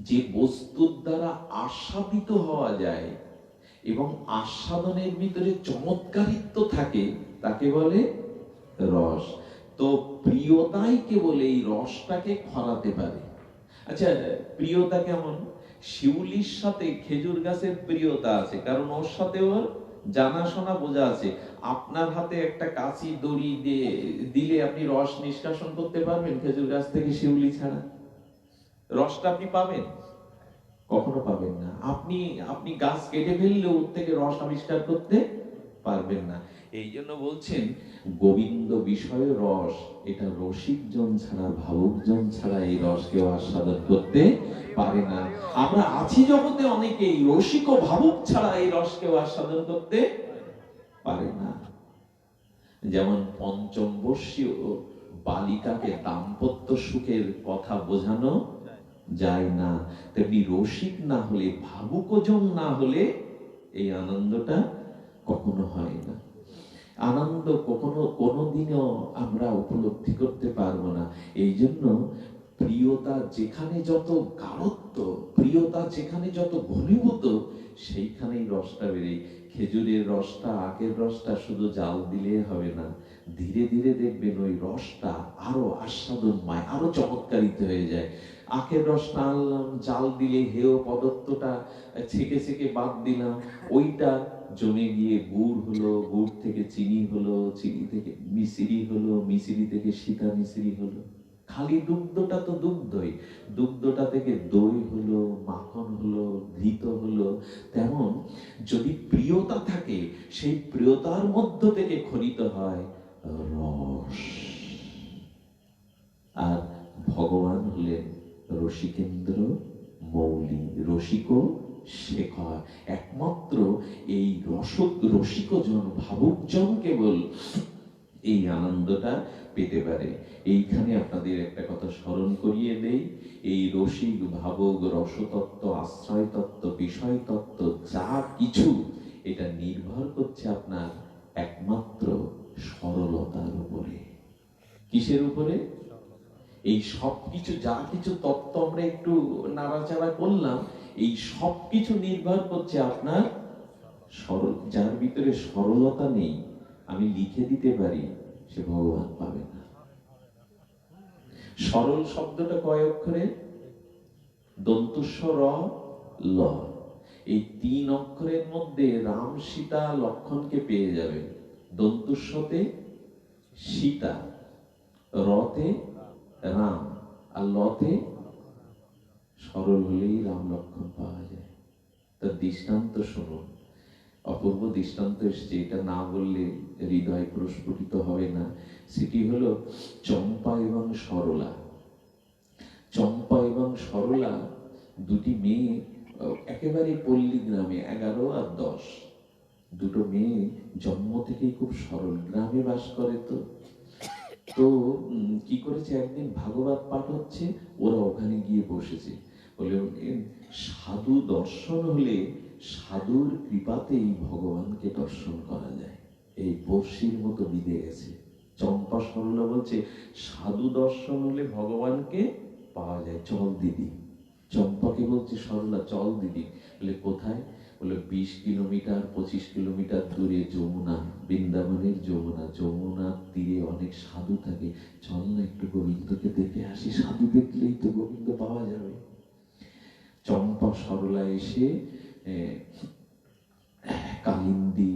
যে বস্তুর দ্বারা আস্বাদিত হওয়া যায় এবং আস্বাদনের ভিতরে চমৎকারিত্ব থাকে তাকে বলে রস। তো প্রিয়তাই কেবল এই রসটাকে খরাতে পারে। আচ্ছা, প্রিয়তা কেমন? শিউলির সাথে খেজুর গাছের প্রিয়তা আছে, কারণ ওর সাথে ওর জানাশোনা বোঝা আছে। আপনার হাতে একটা কাঁচি দড়ি দিয়ে দিলে আপনি রস নিষ্কাশন করতে পারবেন খেজুর গাছ থেকে শিউলি ছাড়া? রসটা আপনি পাবেন? কখনো পাবেন না। আপনি গাছ কেটে ফেললেও ওর থেকে রস আবিষ্কার করতে পারবেন না। এই জন্য বলছেন গোবিন্দ বিষয় রস, এটা রসিকজন ছাড়া, ভাবুকজন ছাড়া এই রস কেউ আস্বাদন করতে পারে না। আমরা আছি জগতে অনেকেই রসিক ও ভাবুক ছাড়া এই রস কেউ আস্বাদন করতে পারে না। যেমন পঞ্চম বর্ষীয় বালিকাকে দাম্পত্য সুখের কথা বোঝানো যায় না, তেমনি রসিক না হলে, ভাবুকজন না হলে এই আনন্দটা কখনো হয় না। আনন্দ কখনো কোনোদিনও আমরা উপলব্ধি করতে পারবো না। এই জন্য প্রিয়তা যেখানে যত গাঢ়ত্ব, প্রিয়তা যেখানে যত ঘনীভূত, সেইখানেই রসটা বেড়ে। খেজুরের রসটা, আখের রসটা শুধু জাল দিলে হবে না, ধীরে ধীরে দেখবেন ওই রসটা আরো আস্বাদনময়, আরো চমৎকারিত হয়ে যায়। আখের রসটা আনলাম, জাল দিলে হেয় পদার্থটা ছেঁকে ছেঁকে বাদ দিলাম, ওইটা জমে গিয়ে গুড় হলো, গুড় থেকে চিনি হলো, চিনি থেকে মিশ্রি হলো, মিশ্রি থেকে সীতা মিশ্রি হলো। খালি দুগ্ধটা তো দুগ্ধই, দুগ্ধটা থেকে দই হলো, মাখন হলো, ঘৃত হলো। তেমন যদি প্রিয়তা থাকে, সেই প্রিয়তার মধ্য থেকে খরিত হয় রস। আর ভগবান হলেন রসিকেন্দ্র মৌলি, রসিক শেখর। একমাত্র এই রসিকজন, ভাবুকজন কেবল এই আনন্দটা পেতে পারে। এইখানে আপনাদের একটা কথা স্মরণ করিয়ে দেই, এই রসিক, ভাবুক, রসতত্ত্ব, আশ্রয় তত্ত্ব, বিষয় তত্ত্ব যা কিছু, এটা নির্ভর করছে আপনার একমাত্র সরলতার উপরে। কিসের উপরে? এই সব কিছু, যা কিছু তত্ত্ব আমরা একটু নাড়াচাড়া করলাম, এই সব কিছু নির্ভর করছে আপনার সরল। যার ভিতরে সরলতা নেই, আমি লিখে দিতে পারি, সে ভগবান পাবে না। সরল শব্দটা কয় অক্ষরে? দন্তুস্ব র ল। এই 3 অক্ষরের মধ্যে রাম, সীতা, লক্ষণকে পেয়ে যাবে। দন্তুস্বতে সীতা, রতে রাম, আর লতে সরল হলেই রাম লক্ষণ পাওয়া যায়। তার দৃষ্টান্ত শুনুন, অপূর্ব দৃষ্টান্ত এসছে, এটা না বললে হৃদয় প্রস্ফুটিত হবে না। সেটি হলো চম্পা এবং সরলা। চম্পা এবং সরলা দুটি মেয়ে, একেবারে পল্লী গ্রামে, 11 আর 10, দুটো মেয়ে জন্ম থেকেই খুব সরল, গ্রামে বাস করে। তো কি করেছে, একদিন ভাগবত পাঠ হচ্ছে, ওরা ওখানে গিয়ে বসেছে। বলে সাধু দর্শন হলে সাধুর কৃপাতেই ভগবানকে দর্শন করা যায়। এই বর্ষির মতো বিঁধে গেছে। চম্পা সরলা বলছে সাধু দর্শন হলে ভগবানকে পাওয়া যায়, চল দিদি। চম্পাকে বলছে সরলা, চল দিদি। বলে কোথায়? বলে 20 কিলোমিটার 25 কিলোমিটার দূরে যমুনা, বৃন্দাবনের যমুনা, যমুনার তীরে অনেক সাধু থাকে, চল না একটু গোবিন্দকে দেখে আসি, সাধু দেখলেই তো গোবিন্দ পাওয়া যাবে। চম্পা সরলা এসে কালিন্দী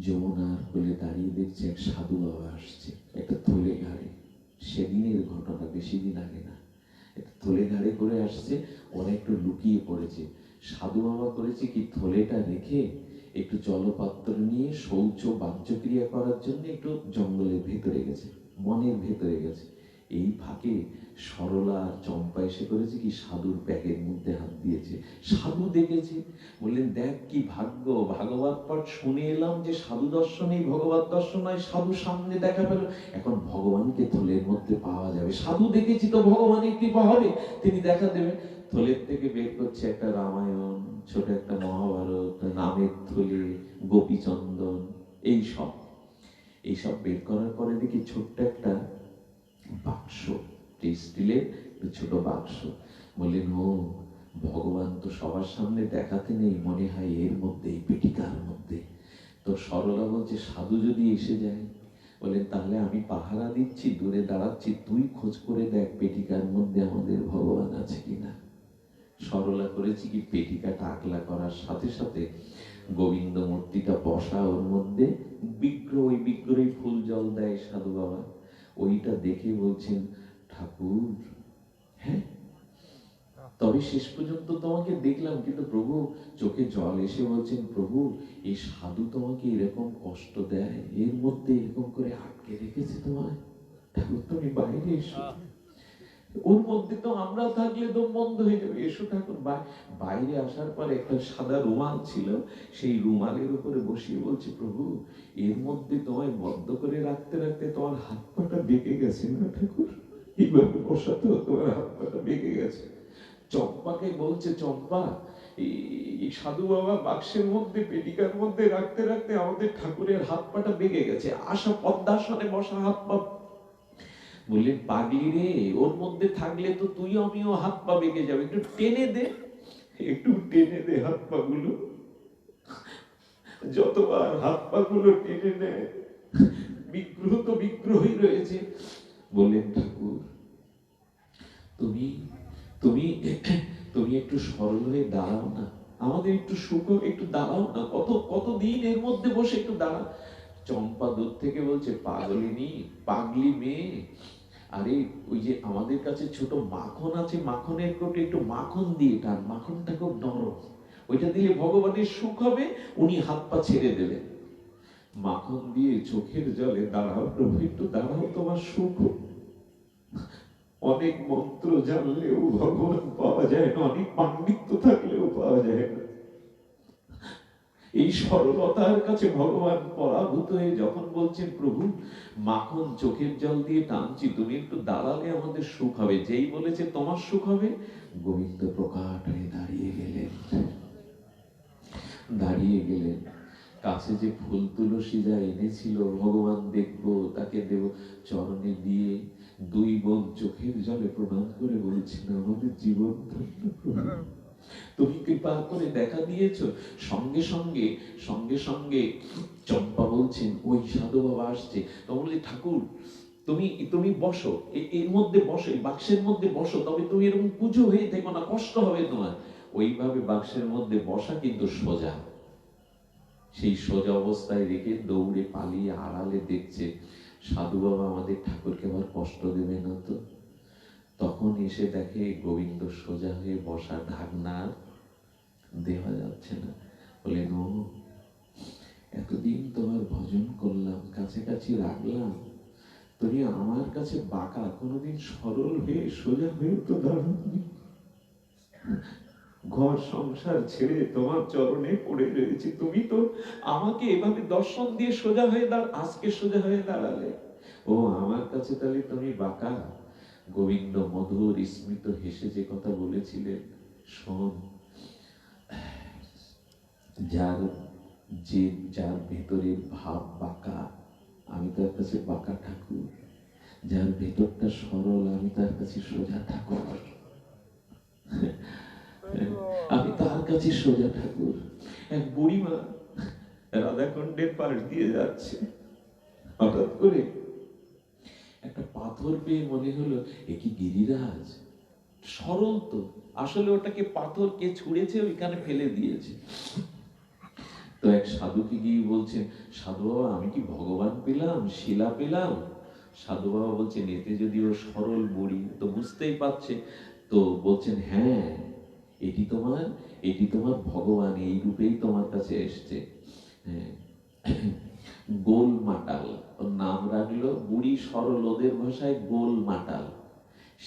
যমুনার কোলে দাঁড়িয়ে দেখছে এক সাধু বাবা আসছে, একটা থলে ঘাড়ে। সেদিনের ঘটনা, বেশি দিন আগে না। একটা থলে ঘাড়ে করে আসছে, ওরা একটু লুকিয়ে পড়েছে। সাধু বাবা করেছে কি, থলেটা রেখে একটু জলপাত্র নিয়ে শৌচ বাহ্যক্রিয়া করার জন্য একটু জঙ্গলের ভেতরে গেছে, বনের ভেতরে গেছে। এই ফাঁকে সরলা আর চম্পা এসে করেছে কি, সাধুর ব্যাগের মধ্যে হাত দিয়েছে। সাধু দেখেছে, বললেন দেখ কি ভাগ্য, ভাগবত পাঠ শুনে এলাম যে সাধু দর্শনেই ভগবত দর্শন হয়, সাধু সামনে দেখা পেল, এখন ভগবানকে থলের মধ্যে পাওয়া যাবে। সাধু দেখেছি তো ভগবানের কৃপা হবে, তিনি দেখা দেবেন। থলের থেকে বের করছে একটা রামায়ণ, ছোট একটা মহাভারত, নামের থলে, গোপীচন্দন, এইসব বের করার পরে দেখি ছোট্ট একটা বাক্স, স্টিলের ছোট বাক্স। বললেন ও ভগবান তো সবার সামনে দেখাতে নেই, মনে হয় এর মধ্যে, এই পেটিকার মধ্যে। তো সরলা বলছে সাধু যদি এসে যায়, বলেন তাহলে আমি পাহারা দিচ্ছি, দূরে দাঁড়াচ্ছি, তুই খোঁজ করে দেখ পেটিকার মধ্যে আমাদের ভগবান আছে কিনা। সরলা করেছি কি, পেটিকাটা আগলা করার সাথে সাথে গোবিন্দ মূর্তিটা বসা, ওর মধ্যে বিগ্রহ, ওই বিগ্রহে ফুল জল দেয় সাধু বাবা। ওইটা দেখে বলছেন ঠাকুর, হ্যাঁ তবে শেষ পর্যন্ত তোমাকে দেখলাম, কিন্তু প্রভু চোখে জল এসে বলছেন, প্রভু এই সাধু তোমাকে এরকম কষ্ট দেয়, এর মধ্যে এরকম করে আটকে রেখেছে তোমায়, ঠাকুর তুমি বাইরে এসো। ওর মধ্যে তো আমরা থাকলে তো বন্ধ হয়ে যাবে, এসো ঠাকুর। বাইরে আসার পরে একটা সাদা রুমাল ছিল, সেই রুমালের উপরে বসিয়ে বলছে, প্রভু এর মধ্যে তোমায় বদ্ধ করে রাখতে রাখতে তোমার হাত পাটা বেঁকে গেছে না ঠাকুর, এইভাবে বসাতেও তোমার হাত পাটা বেঁকে গেছে। চম্পাকে বলছে, চম্পা এই সাধু বাবা বাক্সের মধ্যে পেটিকার মধ্যে রাখতে রাখতে আমাদের ঠাকুরের হাত পাটা বেঁকে গেছে, আশা পদ্মাসনে বসা, হাত পা। বললেন, পাগলি রে, ওর মধ্যে থাকলে তো তুই আমিও হাত পা বেঁকে যাবে, একটু টেনে দে, একটু টেনে দে হাত পা গুলো। যতবার হাত পা গুলো টেনে নেয়, বিগ্রহ তো বিগ্রহই রয়েছে। বললেন, ঠাকুর তুমি তুমি তুমি একটু সরল হয়ে দাঁড়াও না, আমাদের একটু সুখ, একটু দাঁড়াও না, কতদিন এর মধ্যে বসে একটু দাঁড়া। চম্পা দূর থেকে বলছে, পাগলিনী, পাগলি মেয়ে, আরে ওই যে আমাদের কাছে ছোট মাখন আছে, মাখনের কোটে একটু মাখন দিয়ে টান, মাখনটা খুব নরম, ওইটা দিলে ভগবানের সুখ হবে, উনি হাত পা ছেড়ে দেবেন। মাখন দিয়ে চোখের জলে, দাঁড়াও প্রভু, একটু দাঁড়াও, তোমার সুখ। অনেক মন্ত্র জানলেও ভগবান পাওয়া যায় না, অনেক পাণ্ডিত্য থাকলেও পাওয়া যায় না। এই সরলতার কাছে ভগবান পরাভূত হয়ে যখন বলছেন, প্রভু মাখন চোখের জল দিয়ে টানছি, তুমি একটু দাঁড়ালে আমাদের সুখ হবে, যেই বলেছে তোমার সুখ হবে, গোবিন্দ প্রকাট হয়ে দাঁড়িয়ে গেলেন। কাছে যে ফুল তুলসী যা এনেছিল, ভগবান দেখবো তাকে দেব, চরণে দিয়ে দুই বোন চোখের জলে প্রণাম করে বলছেন, আমাদের জীবন ধন্য প্রভু, তুমি কৃপা করে দেখা দিয়েছো। সঙ্গে সঙ্গে সঙ্গে সঙ্গে চম্পা বলছেন, ওই সাধু বাবা আসছে। তখন বলছি, ঠাকুর তুমি তুমি বসো, এর মধ্যে বসো, এই বাক্সের মধ্যে বসো, তবে তুমি এরকম পুজো হয়ে থেকো না, কষ্ট হবে তোমার। ওইভাবে বাক্সের মধ্যে বসা, কিন্তু সোজা, সেই সোজা অবস্থায় রেখে দৌড়ে পালিয়ে আড়ালে দেখছে, সাধু বাবা আমাদের ঠাকুরকে আবার কষ্ট দেবে না তো। তখন এসে দেখে গোবিন্দ সোজা হয়ে বসা, ঢাকনা দেওয়া যাচ্ছে না। বলেন, ও এতদিন তোমার ভজন করলাম, কাছাকাছি রাখলাম, তুমি আমার কাছে বাঁকা, কোনোদিন সরল হয়ে সোজা হয়ে তো দাঁড়ানি। ঘর সংসার ছেড়ে তোমার চরণে পড়ে রয়েছে, তুমি তো আমাকে এভাবে দর্শন দিয়ে সোজা হয়ে আজকে সোজা হয়ে দাঁড়ালে, ও আমার কাছে তাহলে তুমি বাঁকা। গোবিন্দ মধুর স্মৃত হেসে যে কথা বলেছিলেন, শোন, যার ভেতরের ভাব বাঁকা, আমি তার কাছে বাঁকা ঠাকুর, যার ভেতরটা সরল, আমি তার কাছে সোজা ঠাকুর, আমি তার কাছে সোজা ঠাকুর। এক বুড়িমা রাধাকুণ্ডের পাশ দিয়ে যাচ্ছে, হঠাৎ করে একটা পাথর পেয়ে মনে হলো, এ কি গিরিরাজ? সরল তো, আসলে ওটাকে পাথর কে ছুঁড়েছে, ওইখানে ফেলে দিয়েছে। তো এক সাধুকে গিয়ে বলছে, সাধু বাবা আমি কি ভগবান পেলাম, শিলা পেলাম? সাধু বাবা বলছেন, এতে যদি ও সরল বুড়ি তো বুঝতেই পারছে। তো বলছেন, হ্যাঁ এটি তোমার ভগবান এই রূপেই তোমার কাছে এসছে। হ্যাঁ, গোল মাটাল ওর নাম রাখলো, বুড়ি সরল, ওদের ভাষায় গোল মাটাল।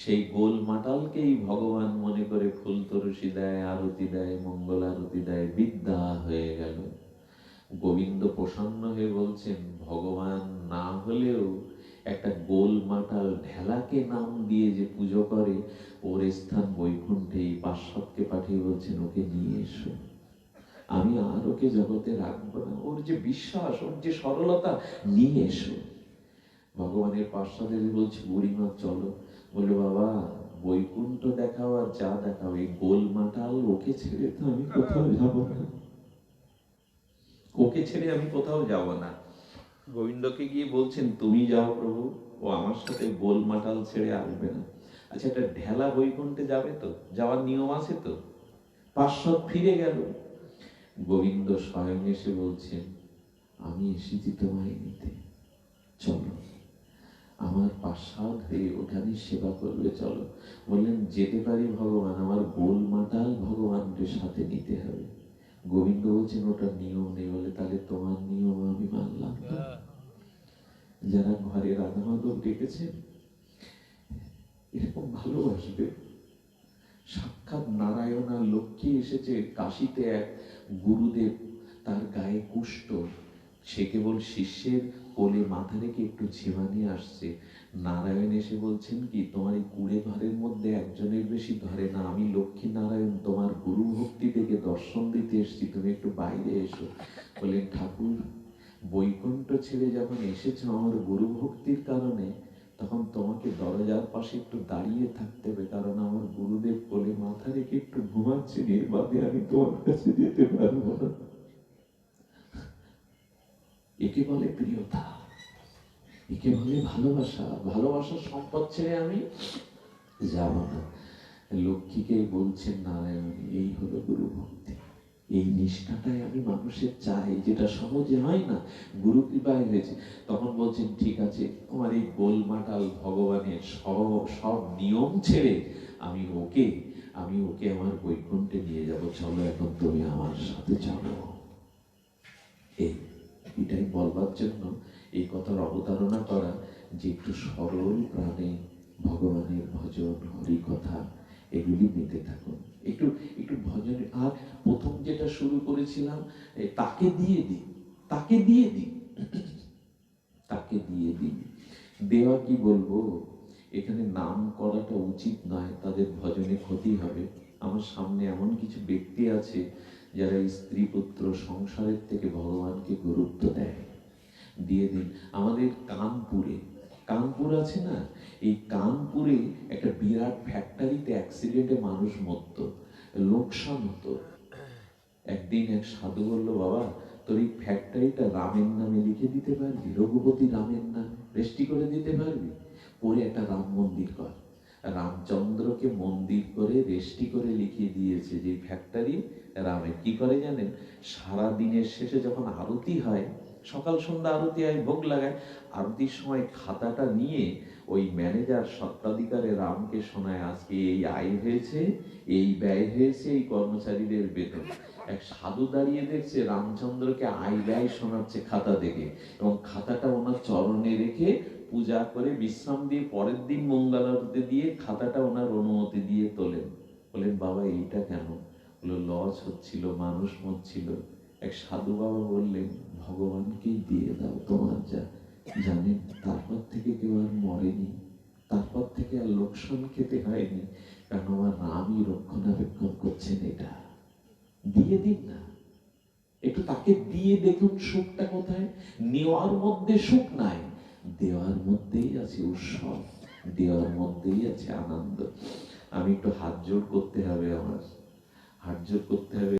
সেই গোল মাটালকেই ভগবান মনে করে ফুল তরুষি দেয়, আরতি দেয়, মঙ্গল আরতি দেয়, বিদ্যা হয়ে গেল। গোবিন্দ প্রসন্ন হয়ে বলছেন, ভগবান না হলেও একটা গোল মাটাল ঢেলাকে নাম দিয়ে যে পুজো করে, ওর স্থান বৈকুণ্ঠে। পার্শ্বদকে পাঠিয়ে বলছেন, ওকে নিয়ে এসো, আমি আর ওকে জগতে রাখবো না, ওর যে বিশ্বাস, ওর যে সরলতা, নিয়ে এসো। ভগবানের পার্শ্বদের বলছে, বুড়িমা চলো। বলে, বাবা বৈকুণ্ঠ দেখাও আর যা দেখাও, এই গোল মাটাল ওকে ছেড়ে তো আমি কোথাও যাব না, ওকে ছেড়ে আমি কোথাও যাব না। গোবিন্দকে গিয়ে বলছেন, তুমি যাও প্রভু, ও আমার সাথে গোল মাটাল ছেড়ে আসবে না। আচ্ছা, একটা ঢেলা বৈকুণ্ঠে যাবে তো, যাওয়ার নিয়ম আছে তো। পার্শ্বদ ফিরে গেল। গোবিন্দ স্বয়ং এসে বলছেন, আমি এসেছি তোমায় নিতে, চলো। আমার পাশাদ হয়ে ওখানে সেবা করবে, চলো। বললেন যেতে পারি ভগবান, আমার গোলমাটাল ভগবানকে সাথে নিতে হবে। গোবিন্দ বলছেন ওটা নিয়ম নেই। বলে তাহলে তোমার নিয়ম আমি মানলাম না। যারা ঘরে রাধা মাধব ডেকেছেন এরকম ভালোবাসবে। সাক্ষাৎ নারায়ণ আর লক্ষ্মী এসেছে কাশিতে, এক গুরুদেব, তার গায়ে কুষ্ঠ, সে কেবল শিষ্যের কোলে মাথা রেখে একটু ঝিমানি আসছে। নারায়ণ এসে বলছেন কি, তোমার এই কুড়ে ঘরের মধ্যে একজনের বেশি ধরে না, আমি লক্ষ্মী নারায়ণ তোমার গুরু ভক্তি থেকে দর্শন দিতে এসেছি, তুমি একটু বাইরে এসো। বললেন ঠাকুর, বৈকুণ্ঠ ছেড়ে যখন এসেছো আমার গুরু ভক্তির কারণে, তখন তোমাকে দরজার পাশে একটু দাঁড়িয়ে থাকতে হবে, কারণ আমার গুরুদেব কোলে মাথা রেখে একটু ঘুমাচ্ছেন, এর বাদে আমি তোমার কাছে যেতে পারবো না। একে বলে প্রিয়তা, একে বলে ভালোবাসা। ভালোবাসার সম্পদ ছেড়ে আমি যাব না। লক্ষ্মীকে বলছেন নারায়ণ, এই হলো গুরু ভক্তি। এই নিষ্ঠাটাই আমি মানুষের চাই, যেটা সহজে হয় না, গুরু কৃপায় হয়েছে। তখন বলছেন ঠিক আছে, তোমার এই গোলমাটাল ভগবানের সব নিয়ম ছেড়ে আমি ওকে আমার বৈকুণ্ঠে নিয়ে যাব, চলো এখন তুমি আমার সাথে চলো। এটাই বলবার জন্য এই কথার অবতারণা করা, যে একটু সরল প্রাণে ভগবানের ভজন, হরি কথা এগুলি নিতে থাকুন। একটু একটু ভজন। আর প্রথম যেটা শুরু করেছিলাম, তাকে দিয়ে দিন, তাকে দিয়ে দিন, তাকে দিয়ে দিন। দেওয়া কি বলবো, এখানে নাম করাটা উচিত নয়, তাদের ভজনে ক্ষতি হবে। আমার সামনে এমন কিছু ব্যক্তি আছে যারা স্ত্রী পুত্র সংসারের থেকে ভগবানকে গুরুত্ব দেয়। দিয়ে দিন। আমাদের কানপুর আছে না, এই কানপুরে একটা বিরাট ফ্যাক্টরিতে অ্যাক্সিডেন্টে মানুষ মরত, লোকসান হতো। একদিন এক সাধু বললো, বাবা তোর এই ফ্যাক্টরিটা রামের নামে লিখে দিতে পারবি, রঘুপতি রামের নামে রেজিস্ট্রি করে দিতে পারবি? পরে একটা রাম মন্দির কর। রামচন্দ্রকে মন্দির করে রেজিস্ট্রি করে লিখিয়ে দিয়েছে যে ফ্যাক্টরি রামের। কি করে জানেন, সারা দিনের শেষে যখন আরতি হয়, সকাল সন্ধ্যা আরতি হয়, ভোগ লাগায়, আরতির সময় খাতাটা নিয়ে ওই ম্যানেজার সত্ত্বাধিকারে রামকে শোনায়, আজকে এই আয় হয়েছে, এই ব্যয় হয়েছে, এই কর্মচারীদের বেতন। এক সাধু দাঁড়িয়ে দেখছে রামচন্দ্রকে আয় ব্যয় শোনাচ্ছে খাতা দেখে, এবং খাতাটা ওনার চরণে রেখে পূজা করে বিশ্রাম দিয়ে পরের দিন মঙ্গল আরতি দিয়ে খাতাটা ওনার অনুমতি দিয়ে তোলেন। বলেন বাবা এইটা কেন? বললো লস হচ্ছিল, মানুষ মরছিল। এক সাধু বাবা বললেন, ভগবানকেই দিয়ে দাও তোমার যা। জানেন তারপর থেকে কেউ আর মরেনি, তারপর থেকে আর লোকসান খেতে হয়নি, কারণ আমার রামই রক্ষণাবেক্ষণ করছেন। এটা দিয়ে দিন না, একটু তাকে দিয়ে দেখুন সুখটা কোথায়। নেওয়ার মধ্যে সুখ নাই, দেওয়ার মধ্যেই আছে উৎসব, দেওয়ার মধ্যেই আছে আনন্দ। আমি একটু হাত জোড় করতে হবে, আমার হাত জোড় করতে হবে।